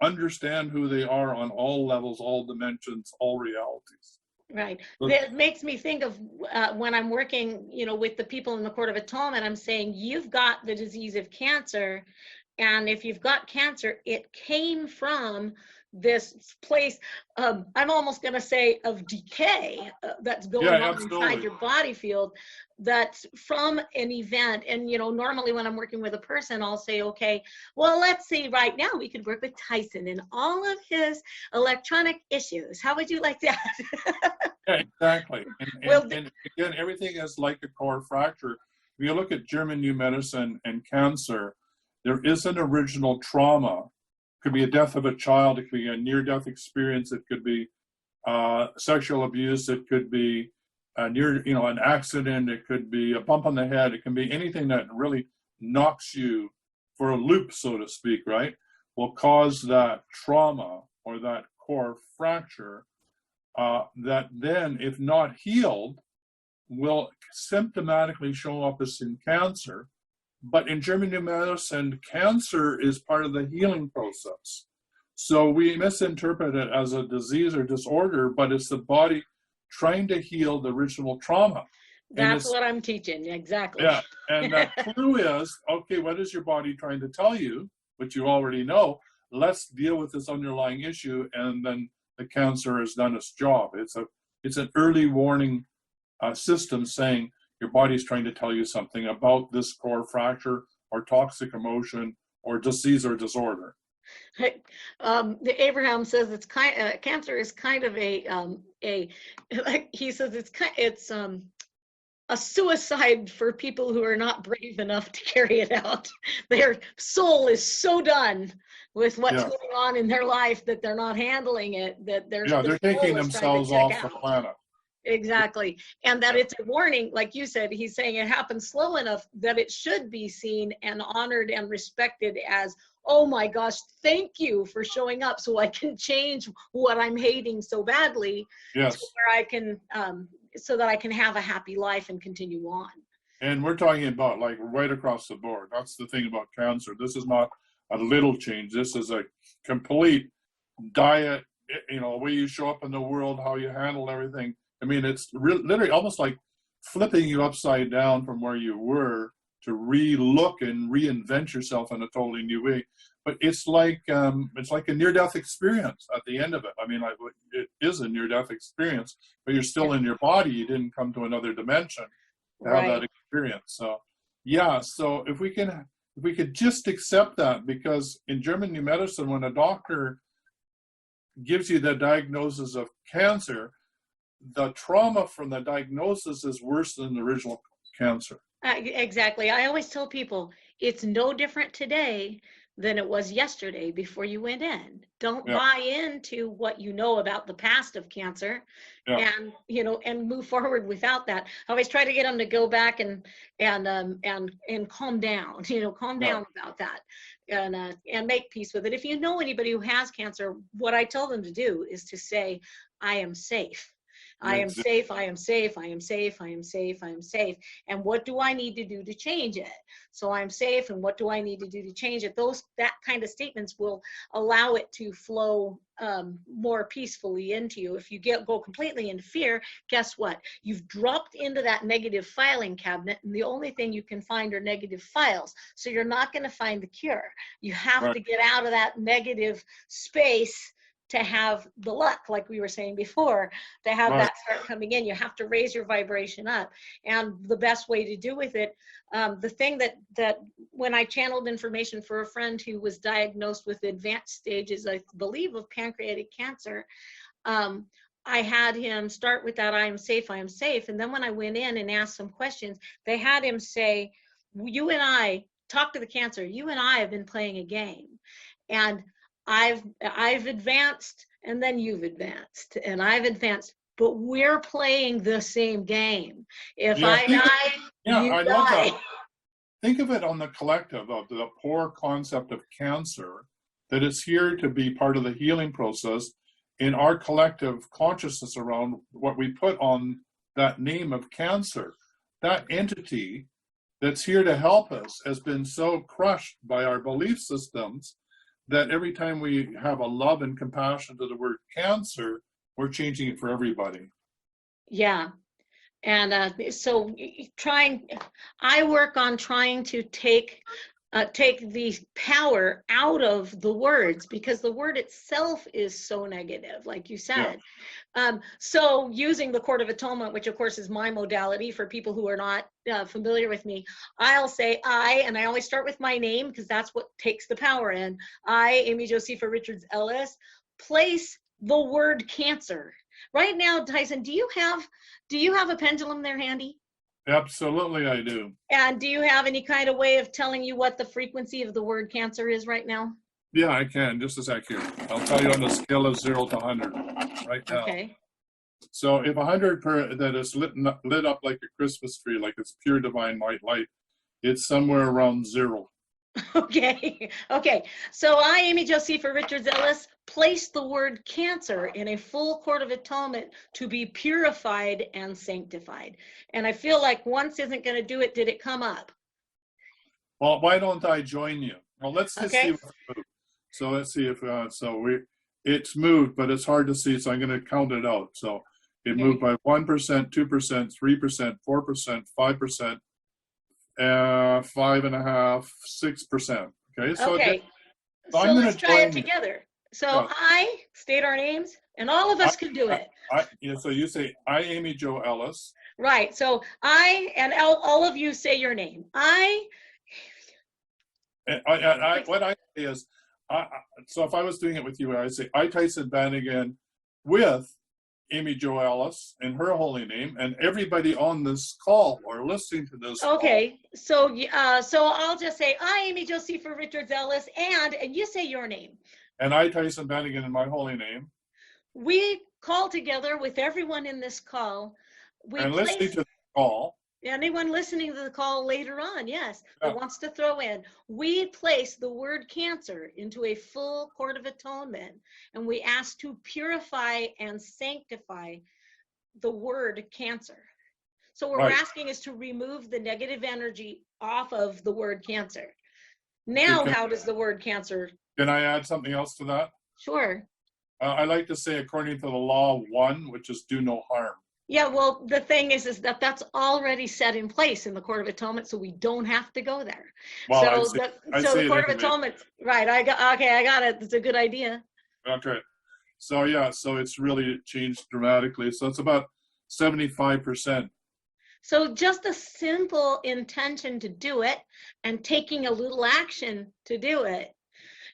understand who they are on all levels, all dimensions, all realities. Right. That makes me think of when I'm working, you know, with the people in the Court of Atonement, I'm saying, you've got the disease of cancer. And if you've got cancer, it came from this place, I'm almost going to say, of decay that's going on inside your body field, that's from an event. And, you know, normally when I'm working with a person, I'll say, okay, well, let's see, right now we could work with Tyhson and all of his electronic issues. How would you like that? Yeah, exactly. And again, everything is like a core fracture. If you look at German new medicine and cancer, there is an original trauma. It could be a death of a child, it could be a near-death experience, it could be sexual abuse, it could be an accident, it could be a bump on the head, it can be anything that really knocks you for a loop, so to speak, right? Will cause that trauma or that core fracture that then, if not healed, will symptomatically show up as in cancer. But in German new medicine, cancer is part of the healing process. So we misinterpret it as a disease or disorder, but it's the body trying to heal the original trauma. That's what I'm teaching, exactly. Yeah, and the clue is, okay, what is your body trying to tell you, which you already know? Let's deal with this underlying issue, and then the cancer has done its job. It's an early warning system saying, your body's trying to tell you something about this core fracture or toxic emotion or disease or disorder. Abraham says it's cancer is kind of he says it's a suicide for people who are not brave enough to carry it out. Their soul is so done with what's going on in their life that they're not handling it. That they're taking themselves off the planet. Exactly. And that it's a warning, like you said, he's saying it happens slow enough that it should be seen and honored and respected as, oh my gosh, thank you for showing up so I can change what I'm hating so badly. Yes. So that I can have a happy life and continue on. And we're talking about like right across the board. That's the thing about cancer. This is not a little change. This is a complete diet, the way you show up in the world, how you handle everything. I mean, it's literally almost like flipping you upside down from where you were to re-look and reinvent yourself in a totally new way. But it's like a near-death experience at the end of it. I mean, it is a near-death experience, but you're still in your body. You didn't come to another dimension to have that experience. So, yeah. So if we could just accept that, because in German new medicine, when a doctor gives you the diagnosis of cancer, the trauma from the diagnosis is worse than the original cancer. Exactly. I always tell people it's no different today than it was yesterday before you went in. Don't buy into what you know about the past of cancer, and and move forward without that. I always try to get them to go back and calm down, calm down about that, and make peace with it. If you know anybody who has cancer, what I tell them to do is to say, I am safe. I am safe, I am safe, I am safe, I am safe, I am safe. And what do I need to do to change it? So I'm safe, and what do I need to do to change it? That kind of statements will allow it to flow more peacefully into you. If you go completely into fear, guess what? You've dropped into that negative filing cabinet, and the only thing you can find are negative files. So you're not going to find the cure. You have to get out of that negative space to have the luck, like we were saying before, to have that start coming in. You have to raise your vibration up. And the best way to do with it, the thing that when I channeled information for a friend who was diagnosed with advanced stages, I believe, of pancreatic cancer, I had him start with that, I am safe, I am safe. And then when I went in and asked some questions, they had him say, you and I, talk to the cancer, you and I have been playing a game. And I've advanced, and then you've advanced, and I've advanced, but we're playing the same game. If I die, you die. Love that. Think of it on the collective of the poor concept of cancer, that is here to be part of the healing process in our collective consciousness around what we put on that name of cancer. That entity that's here to help us has been so crushed by our belief systems that every time we have a love and compassion to the word cancer, we're changing it for everybody. Yeah. And so I work on trying to take the power out of the words, because the word itself is so negative, like you said. So using the Court of Atonement, which of course is my modality for people who are not familiar with me, I'll say and I always start with my name, because that's what takes the power in. I, Amy Jo Ellis, place the word cancer. Right now, Tyhson, do you have a pendulum there handy? Absolutely, I do. And do you have any kind of way of telling you what the frequency of the word cancer is right now? Yeah, I can. Just a sec here. I'll tell you on the scale of 0 to 100 right now. Okay. So if 100 that is lit up like a Christmas tree, like it's pure divine white light, it's somewhere around 0. Okay. Okay. So I, Amy Jo Ellis, place the word cancer in a full Court of Atonement to be purified and sanctified. And I feel like once isn't going to do it. Did it come up? Well, why don't I join you? Well, let's just see. So let's see if it's moved, but it's hard to see. So I'm going to count it out. So it moved by 1%, 2%, 3%, 4%, 5%. 5.5%, 6%. Okay. So so let's try it together. So I state our names, and all of us can do it. So you say, I, Amy Jo Ellis. Right. So I, and all of you say your name. What I say is, so if I was doing it with you, I'd say, I, Tyhson Banighen, with Amy Jo Ellis in her holy name, and everybody on this call or listening to this. Okay, call. So I'll just say, I, Amy Jo Ellis, and you say your name. And I, Tyhson Banighen, in my holy name. We call together with everyone in this call. Listening to the call. Anyone listening to the call later on, yes, that wants to throw in, we place the word cancer into a full Court of Atonement, and we ask to purify and sanctify the word cancer. So what we're asking is to remove the negative energy off of the word cancer. Now, how does the word cancer? Can I add something else to that? Sure. I like to say, according to the law of one, which is do no harm. Yeah, well, the thing is that that's already set in place in the Court of Atonement, so we don't have to go there. Well, so the Court of Atonement, right? I got it. It's a good idea. Okay, so so it's really changed dramatically. So it's about 75%. So just a simple intention to do it and taking a little action to do it.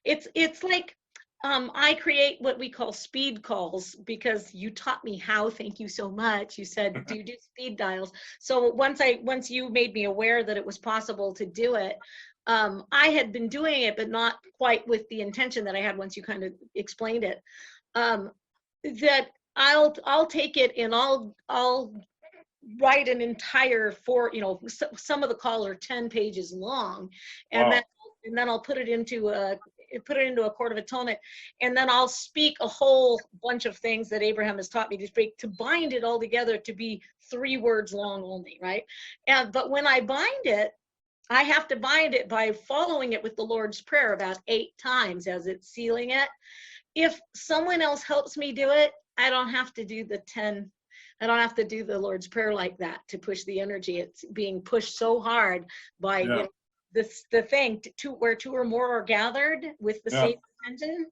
It's like I create what we call speed calls because you taught me how. Thank you so much. You said, do you do speed dials? So once you made me aware that it was possible to do it, I had been doing it, but not quite with the intention that I had once you kind of explained it. That I'll take it and I'll write an entire some of the calls are 10 pages long, and Wow. then I'll put it into a Court of Atonement, and then I'll speak a whole bunch of things that Abraham has taught me to speak, to bind it all together to be 3 words long only, right? But when I bind it, I have to bind it by following it with the Lord's Prayer about 8 times as it's sealing it. If someone else helps me do it, I don't have to do the 10. I don't have to do the Lord's Prayer like that to push the energy. It's being pushed so hard by the thing where 2 or more are gathered with the same intention.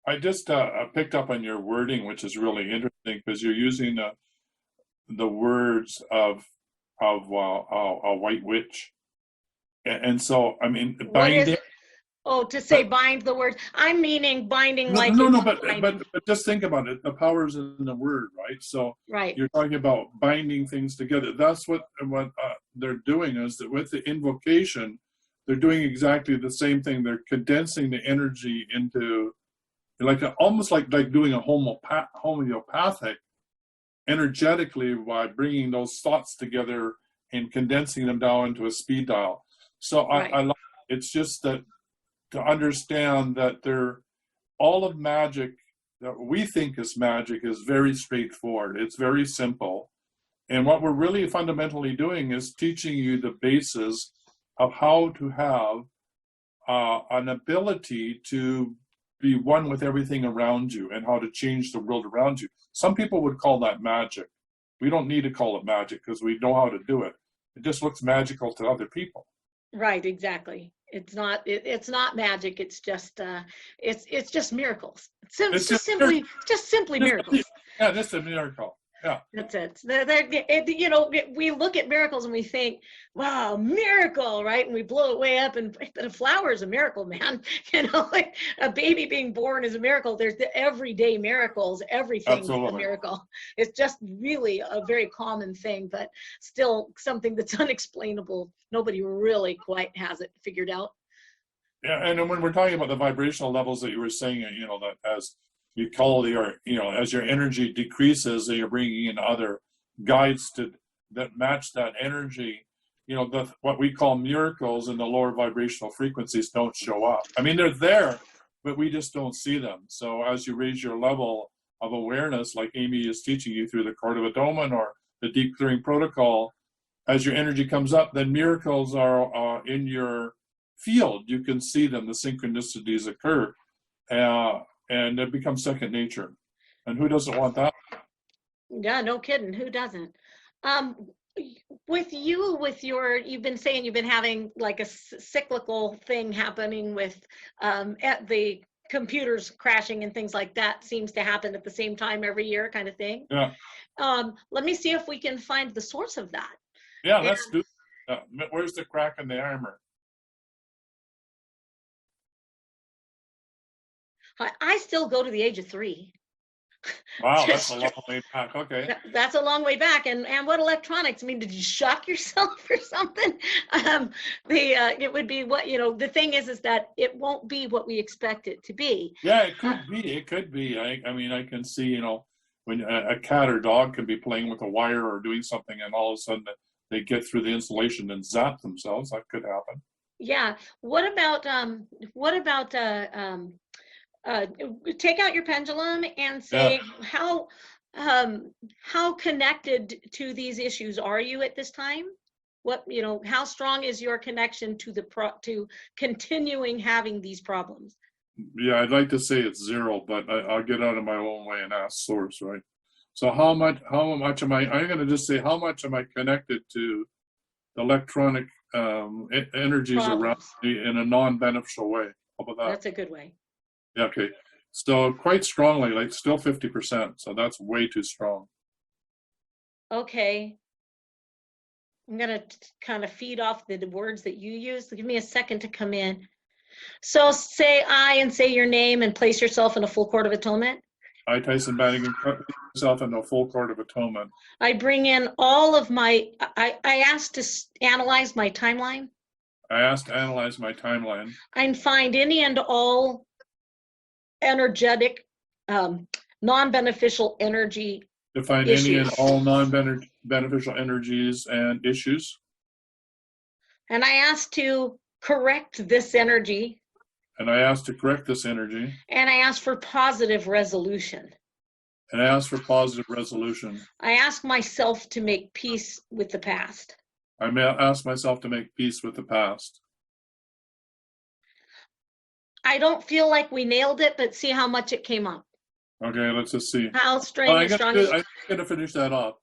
I just picked up on your wording, which is really interesting because you're using the words of a white witch, and so I mean binding. Oh, to say bind the word. I'm meaning binding like but just think about it. The power's in the word, right? So right. You're talking about binding things together. That's what they're doing, is that with the invocation, they're doing exactly the same thing. They're condensing the energy into almost like doing a homeopathic energetically by bringing those thoughts together and condensing them down into a speed dial. So right. I love it. It's just that to understand that all of magic that we think is magic is very straightforward. It's very simple. And what we're really fundamentally doing is teaching you the basis of how to have an ability to be one with everything around you and how to change the world around you. Some people would call that magic. We don't need to call it magic because we know how to do it. It just looks magical to other people. Right, exactly. It's not magic. It's just miracles. It's just simply miracles. Yeah, just a miracle. Yeah, that's it. We look at miracles and we think, wow, miracle, right? And we blow it way up. And a flower is a miracle, man. Like a baby being born is a miracle. There's the everyday miracles. Everything's a miracle. It's just really a very common thing, but still something that's unexplainable. Nobody really quite has it figured out. Yeah, and when we're talking about the vibrational levels that you were saying, that as you call as your energy decreases, you're bringing in other guides that match that energy. What we call miracles in the lower vibrational frequencies don't show up. I mean, they're there, but we just don't see them. So as you raise your level of awareness, like Amy is teaching you through the Court of Atonement or the Deep Clearing Protocol, as your energy comes up, then miracles are in your field. You can see them, the synchronicities occur. And it becomes second nature. And who doesn't want that? Yeah, no kidding. Who doesn't? You've been saying you've been having like a cyclical thing happening with at the computers crashing and things like that. Seems to happen at the same time every year, kind of thing. Yeah. Let me see if we can find the source of that. Yeah, let's do that. Where's the crack in the armor? I still go to the age of 3. Wow, that's a long way back. Okay. That's a long way back. And what electronics? I mean, did you shock yourself or something? It would be the thing is that it won't be what we expect it to be. Yeah, it could be. It could be. I mean, I can see, when a cat or dog can be playing with a wire or doing something and all of a sudden they get through the insulation and zap themselves. That could happen. Yeah. What about take out your pendulum and say how connected to these issues are you at this time? How strong is your connection to continuing having these problems? Yeah, I'd like to say it's 0, but I'll get out of my own way and ask source, right? So how much am I'm going to just say, how much am I connected to the electronic energies problems around me in a non-beneficial way? How about that? That's a good way. Yeah, okay. So quite strongly, like still 50%. So that's way too strong. Okay. I'm going to kind of feed off the words that you use. Give me a second to come in. So say I and say your name and place yourself in a full court of atonement. I, Tyhson Banighen, put myself in a full court of atonement. I bring in all of my, I ask to analyze my timeline. I ask to analyze my timeline. And find any and all energetic, non-beneficial energy To find issues. any and all non-beneficial energies and issues. And I ask to correct this energy. And I ask to correct this energy. And I ask for positive resolution. And I ask for positive resolution. I ask myself to make peace with the past. I may ask myself to make peace with the past. I don't feel like we nailed it, but see how much it came up. Okay, let's just see. How strong I and strong. I'm going to finish that off.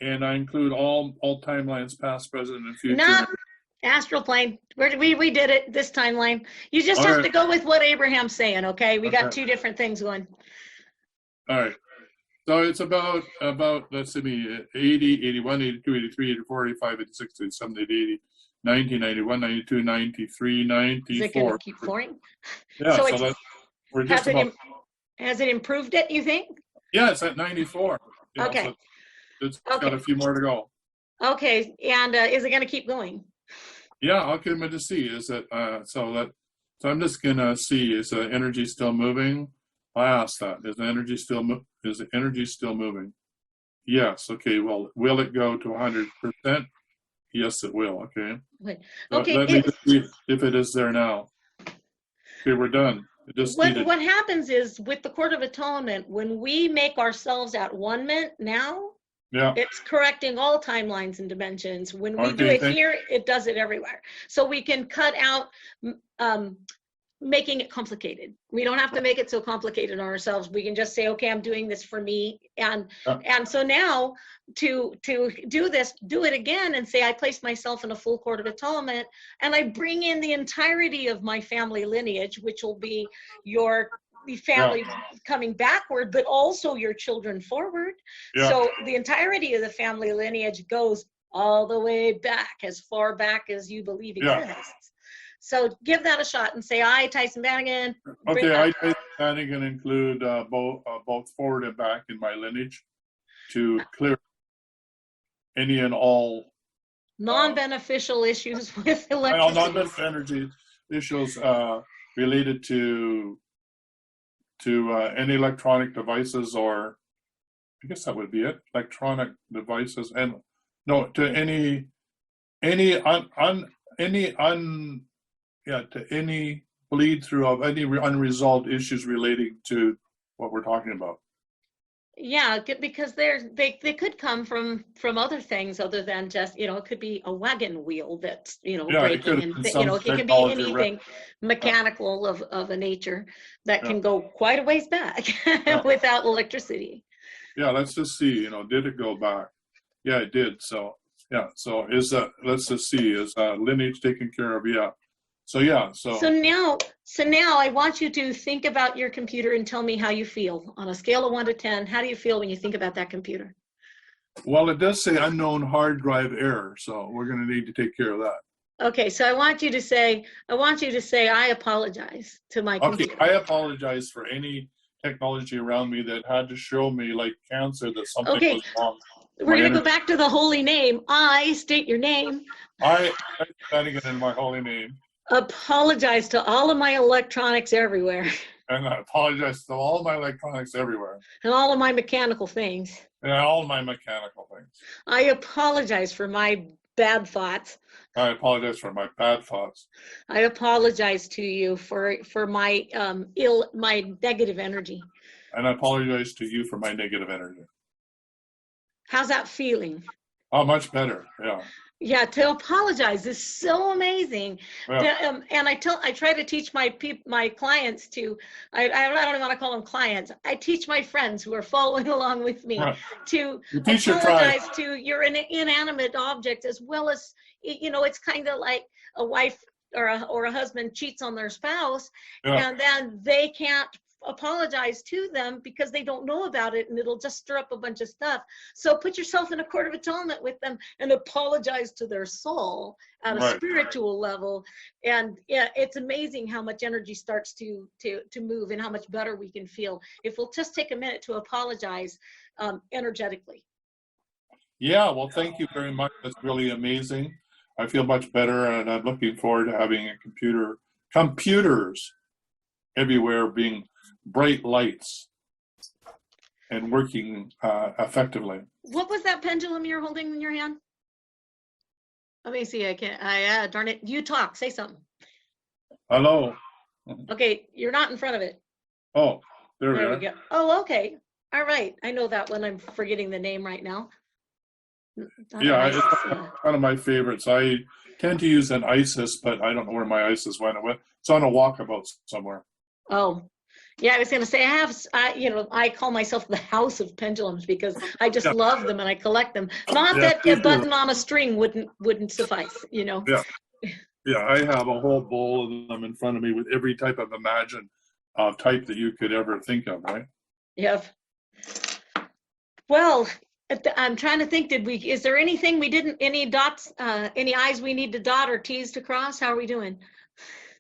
And I include all timelines, past, present, and future. No, astral plane. We did it this timeline. You just have to go with what Abraham's saying, okay? We got two different things going. All right. So it's about let's see, 80, 81, 82, 83, 84, 85, 86, 87, 80, 90, 91, 92, 93, 94. Is it going to keep pouring? Yeah, so we're just about... Has it improved it, you think? Yeah, it's at 94. Okay. So it's got a few more to go. Okay, and is it going to keep going? Yeah, I'll give them to see. Is that so I'm just going to see, is the energy still moving? I ask that. Is the energy still moving? Yes. Okay. Well, will it go to 100%? Yes, it will. Okay. Wait. So Okay. let me just see if it is there now. Okay, we're done. It just what happens is with the Court of Atonement, when we make ourselves at one-ment now, it's correcting all timelines and dimensions. When we do it here, it does it everywhere. So we can cut out making it complicated. We don't have to make it so complicated on ourselves. We can just say, okay, I'm doing this for me. And so now to do this, do it again and say, I place myself in a full court of atonement and I bring in the entirety of my family lineage, which will be your family coming backward, but also your children forward. So the entirety of the family lineage goes all the way back, as far back as you believe exists. So give that a shot and say, I, Tyhson Banighen. Okay, I, Tyhson Banighen, include both forward and back in my lineage to clear any and all non-beneficial issues with electricity. Non-beneficial energy issues related to any electronic devices, or I guess that would be it, electronic devices, and no, to any bleed through of any unresolved issues relating to what we're talking about. Yeah, because they could come from other things other than just, it could be a wagon wheel that's, breaking, and it can be anything mechanical of a nature that can go quite a ways back without electricity. Yeah, let's just see, did it go back? Yeah, it did. So, so let's just see, is lineage taken care of? Yeah. So now I want you to think about your computer and tell me how you feel. On a scale of 1 to 10, how do you feel when you think about that computer? Well, it does say unknown hard drive error, so we're going to need to take care of that. Okay, so I want you to say, I apologize to my computer. Okay, I apologize for any technology around me that had to show me, like cancer, that something was wrong. We're going to go back to the holy name. I state your name. I'm standing it in my holy name. Apologize to all of my electronics everywhere. And I apologize to all my electronics everywhere. And all of my mechanical things. And all my mechanical things. I apologize for my bad thoughts. I apologize for my bad thoughts. I apologize to you for my my negative energy. And I apologize to you for my negative energy. How's that feeling? Oh, much better. Yeah. Yeah, to apologize is so amazing. Yeah. And I try to teach my clients to, I don't even want to call them clients. I teach my friends who are following along with me to apologize to your inanimate object, as well as, it's kind of like a wife or a husband cheats on their spouse, and then they can't apologize to them because they don't know about it, and it'll just stir up a bunch of stuff. So put yourself in a court of atonement with them and apologize to their soul at a spiritual level. And yeah, it's amazing how much energy starts to move and how much better we can feel if we'll just take a minute to apologize energetically. Yeah, well, thank you very much. That's really amazing. I feel much better, and I'm looking forward to having computers everywhere being bright lights and working effectively. What was that pendulum you're holding in your hand? Let me see. I can't. Darn it. You talk. Say something. Hello. Okay, you're not in front of it. Oh, there we go. Oh, okay. All right. I know that one. I'm forgetting the name right now. Yeah, it's one of my favorites. I tend to use an ISIS, but I don't know where my ISIS went. It's on a walkabout somewhere. Oh, yeah. I was going to say I call myself the house of pendulums because I just love them and I collect them. Not that a button on a string wouldn't suffice, Yeah. Yeah, I have a whole bowl of them in front of me with every type of type that you could ever think of, right? Yep. Well, I'm trying to think, is there anything we didn't, any dots, any I's we need to dot or T's to cross? How are we doing?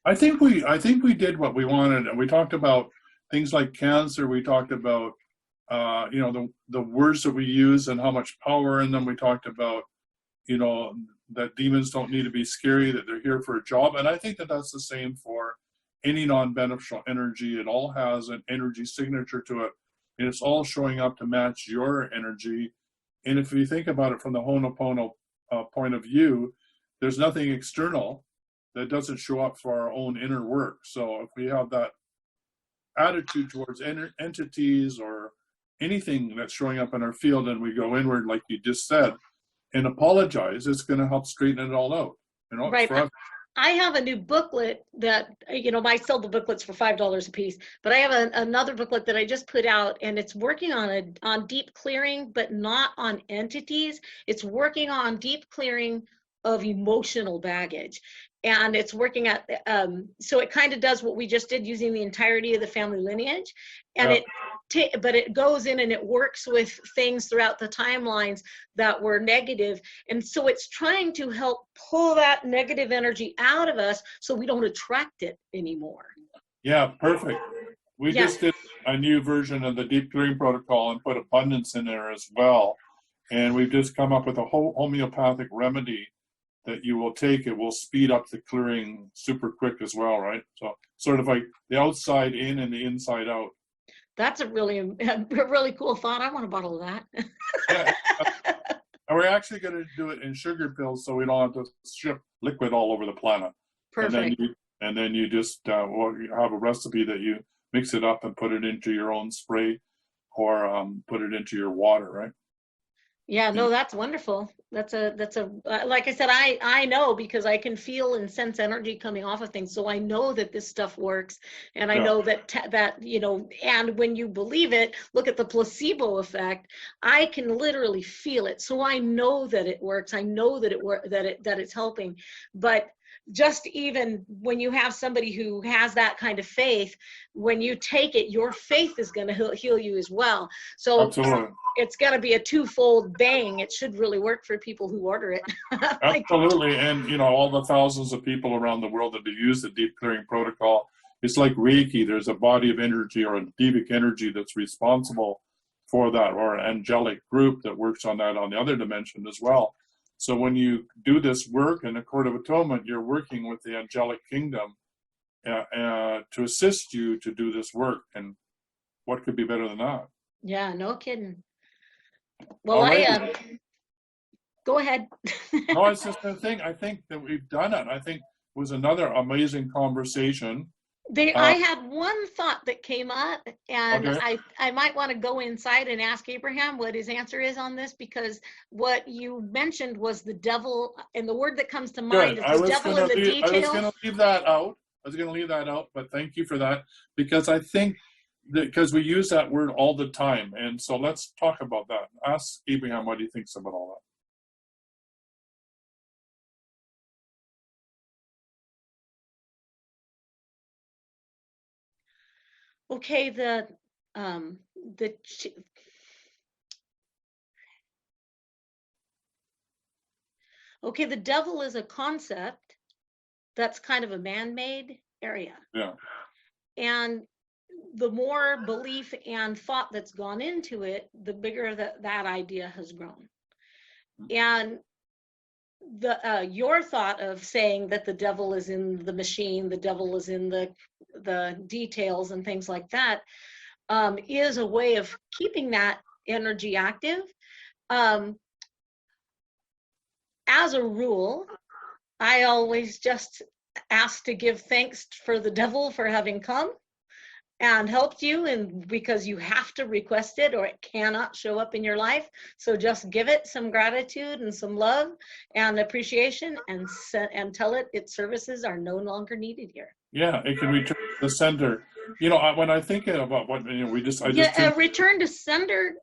I think we did what we wanted. And we talked about things like cancer. We talked about, the words that we use and how much power in them. We talked about, that demons don't need to be scary, that they're here for a job. And I think that that's the same for any non-beneficial energy. It all has an energy signature to it. And it's all showing up to match your energy. And if you think about it from the Ho'oponopono point of view, there's nothing external that doesn't show up for our own inner work. So if we have that attitude towards entities or anything that's showing up in our field, and we go inward, like you just said, and apologize, it's going to help straighten it all out. Right. I have a new booklet that, I sell the booklets for $5 a piece, but I have another booklet that I just put out, and it's working on deep clearing, but not on entities. It's working on deep clearing of emotional baggage. And it's working at, so it kind of does what we just did using the entirety of the family lineage. And but it goes in and it works with things throughout the timelines that were negative. And so it's trying to help pull that negative energy out of us so we don't attract it anymore. Yeah, perfect. We just did a new version of the deep clearing protocol and put abundance in there as well. And we've just come up with a whole homeopathic remedy that you will take. It will speed up the clearing super quick as well, right? So sort of like the outside in and the inside out. That's a really cool thought. I want a bottle of that. Yeah. And we're actually going to do it in sugar pills so we don't have to ship liquid all over the planet. Perfect. And then you just you have a recipe that you mix it up and put it into your own spray or put it into your water, right? Yeah, no, that's wonderful. That's a like I said, I know because I can feel and sense energy coming off of things. So I know that this stuff works, and I know that and when you believe it, look at the placebo effect. I can literally feel it. So I know that it works. I know that that it's helping. But just even when you have somebody who has that kind of faith, when you take it, your faith is going to heal you as well. So absolutely. It's going to be a twofold bang. It should really work for people who order it. Absolutely. And, all the thousands of people around the world that have used the deep clearing protocol, it's like Reiki. There's a body of energy or a devic energy that's responsible for that, or an angelic group that works on that on the other dimension as well. So when you do this work in the Court of Atonement, you're working with the angelic kingdom to assist you to do this work. And what could be better than that? Yeah, no kidding. Well, go ahead. No, it's just the thing. I think that we've done it. I think it was another amazing conversation. I had one thought that came up, and okay. I might want to go inside and ask Abraham what his answer is on this, because what you mentioned was the devil, and the word that comes to mind is the devil in the details. I was going to leave that out. But thank you for that, because I think because we use that word all the time. And so let's talk about that. Ask Abraham what he thinks about all that. Okay, the ch- okay, the devil is a concept that's kind of a man-made area. Yeah. And the more belief and thought that's gone into it, the bigger that idea has grown. And your thought of saying that the devil is in the machine, the devil is in the details and things like that, is a way of keeping that energy active. As a rule, I always just ask to give thanks for the devil for having come and helped you, and because you have to request it or it cannot show up in your life. So just give it some gratitude and some love and appreciation, and tell it its services are no longer needed here. Yeah, it can return to the sender. When I think about what Return to sender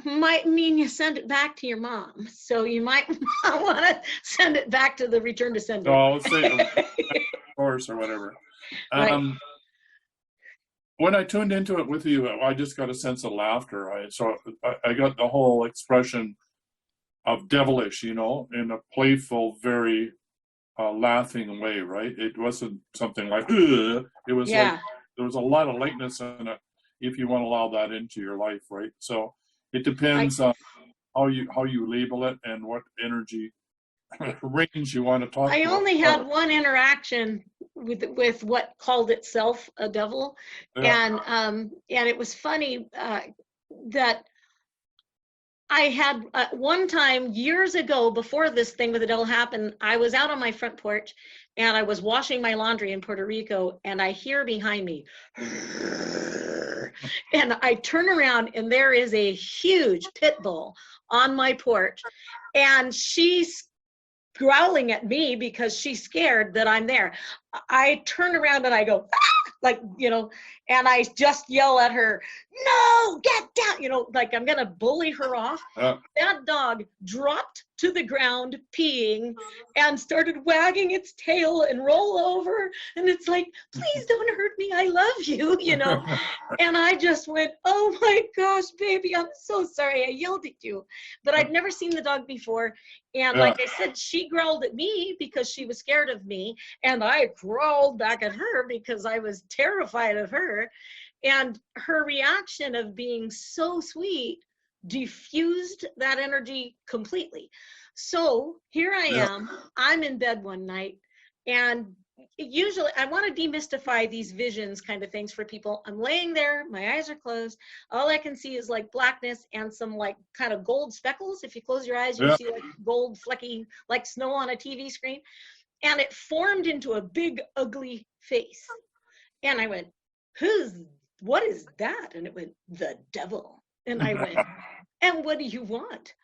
might mean you send it back to your mom, so you might want to send it back to the return to sender. Oh, let's say course or whatever. Right. When I tuned into it with you, I just got a sense of laughter. I got the whole expression of devilish, in a playful, very laughing way, right? It wasn't something like, ugh. It was like there was a lot of lightness in it, if you want to allow that into your life, right? So it depends on how you label it and what energy range you want to talk about. I only had one interaction with what called itself a devil, and it was funny that I had one time years ago, before this thing with the devil happened, I was out on my front porch and I was washing my laundry in Puerto Rico, and I hear behind me, and I turn around and there is a huge pit bull on my porch, and she's growling at me because she's scared that I'm there. I turn around and I go, ah! And I just yell at her, no, get down, like I'm gonna bully her off. That dog dropped to the ground peeing and started wagging its tail and roll over, and it's like, please don't hurt me, I love you, And I just went, oh my gosh, baby, I'm so sorry I yelled at you. But I'd never seen the dog before, and like I said, she growled at me because she was scared of me, and I growled back at her because I was terrified of her. And her reaction of being so sweet diffused that energy completely. So here I am, I'm in bed one night, and usually I want to demystify these visions kind of things for people. I'm laying there, my eyes are closed, all I can see is like blackness and some like kind of gold speckles. If you close your eyes, you see like gold flecky, like snow on a TV screen. And it formed into a big ugly face. And I went, what is that? And it went, the devil. And I went, and what do you want?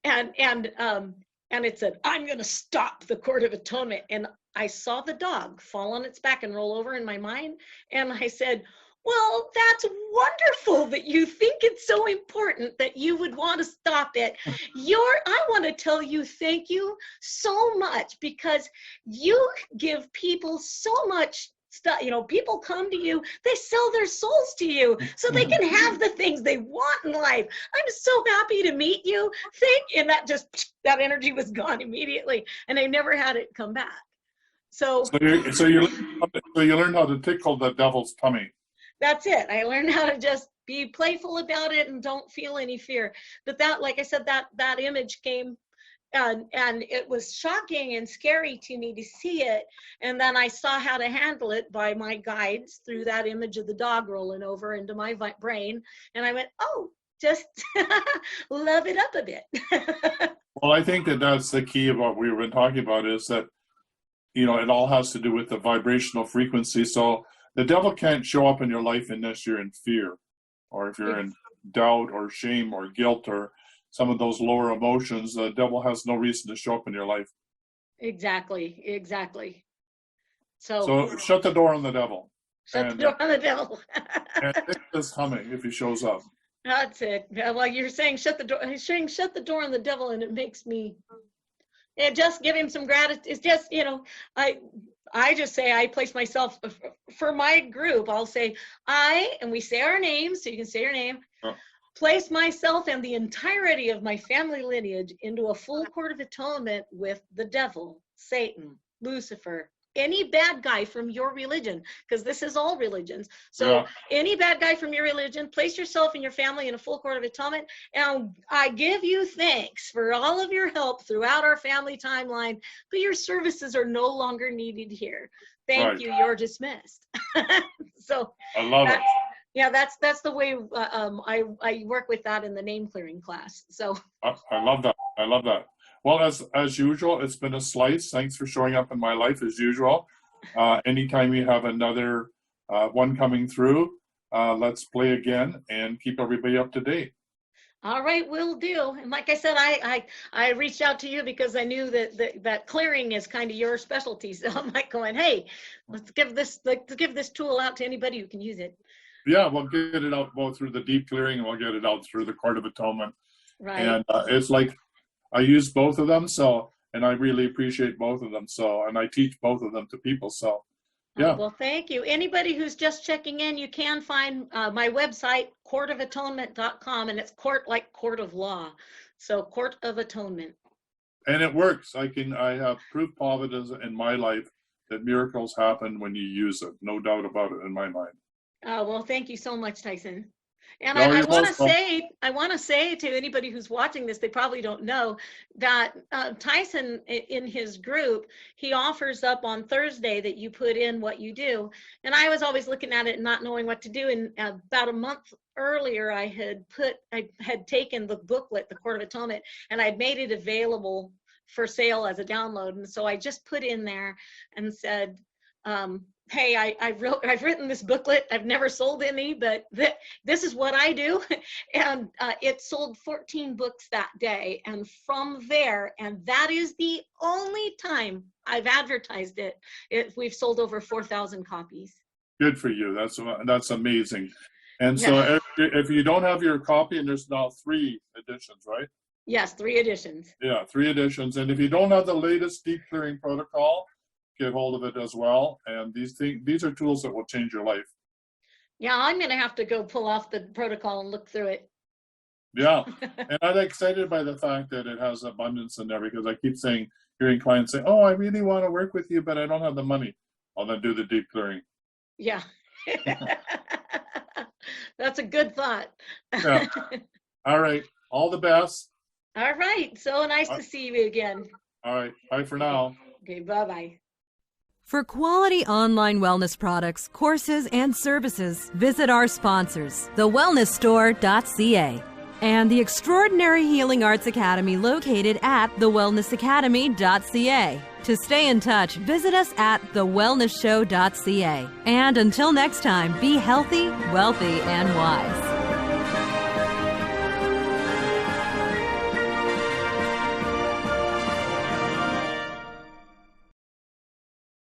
And it said, I'm going to stop the Court of Atonement. And I saw the dog fall on its back and roll over in my mind. And I said, well, that's wonderful that you think it's so important that you would want to stop it. I want to tell you thank you so much, because you give people so much stuff. People come to you, they sell their souls to you so they can have the things they want in life. I'm so happy to meet you. And that energy was gone immediately, and I never had it come back. So you learned how to tickle the devil's tummy. That's it. I learned how to just be playful about it and don't feel any fear. But that, like I said, that image came, and it was shocking and scary to me to see it. And then I saw how to handle it by my guides through that image of the dog rolling over into my brain. And I went, oh, just love it up a bit. Well, I think that's the key of what we've been talking about, is that, it all has to do with the vibrational frequency. So the devil can't show up in your life unless you're in fear, or if you're in doubt or shame or guilt or some of those lower emotions. The devil has no reason to show up in your life. Exactly. So shut the door on the devil. Shut the door on the devil. And it's coming if he shows up. That's it. Well, you're saying shut the door. He's saying shut the door on the devil, and it makes me. Just give him some gratitude. It's just, I just say I place myself for my group. I'll say and we say our names, so you can say your name. Place myself and the entirety of my family lineage into a full court of atonement with the devil, Satan, Lucifer, any bad guy from your religion, because this is all religions. So any bad guy from your religion, place yourself and your family in a full court of atonement. And I give you thanks for all of your help throughout our family timeline, but your services are no longer needed here. Thank you. You're dismissed. So I love it. Yeah, that's the way I work with that in the name clearing class. So I love that. I love that. Well, as usual, it's been a slice. Thanks for showing up in my life as usual. Anytime you have another one coming through, let's play again and keep everybody up to date. All right, will do. And like I said, I reached out to you because I knew that clearing is kind of your specialty. So I'm like going, hey, let's give this tool out to anybody who can use it. Yeah, we'll get it out both through the deep clearing and we'll get it out through the Court of Atonement. Right. And it's like I use both of them, and I really appreciate both of them. And I teach both of them to people. So, yeah. Well, thank you. Anybody who's just checking in, you can find my website, courtofatonement.com, and it's court like court of law. So Court of Atonement. And it works. I have proof positive in my life that miracles happen when you use it. No doubt about it in my mind. Well, thank you so much, Tyhson. And No, I want to say to anybody who's watching this, they probably don't know that Tyhson in his group, he offers up on Thursday that you put in what you do. And I was always looking at it and not knowing what to do. And about a month earlier, I had taken the booklet, the Court of Atonement, and I'd made it available for sale as a download. And so I just put in there and said, hey, I've written this booklet. I've never sold any, but this is what I do. And it sold 14 books that day. And from there, and that is the only time I've advertised it, we've sold over 4,000 copies. Good for you. That's amazing. And so if you don't have your copy, and there's now 3 editions, right? Yes, 3 editions. Yeah, 3 editions. And if you don't have the latest deep clearing protocol, get hold of it as well. And these are tools that will change your life. Yeah, I'm going to have to go pull off the protocol and look through it. Yeah, and I'm excited by the fact that it has abundance in there, because I keep hearing clients say, oh, I really want to work with you, but I don't have the money. I'll then do the deep clearing. Yeah. That's a good thought. Yeah. All right. All the best. All right. So nice to see you again. All right. Bye for now. Okay. Bye-bye. For quality online wellness products, courses, and services, visit our sponsors, thewellnessstore.ca and the Extraordinary Healing Arts Academy located at thewellnessacademy.ca. To stay in touch, visit us at thewellnessshow.ca. And until next time, be healthy, wealthy, and wise.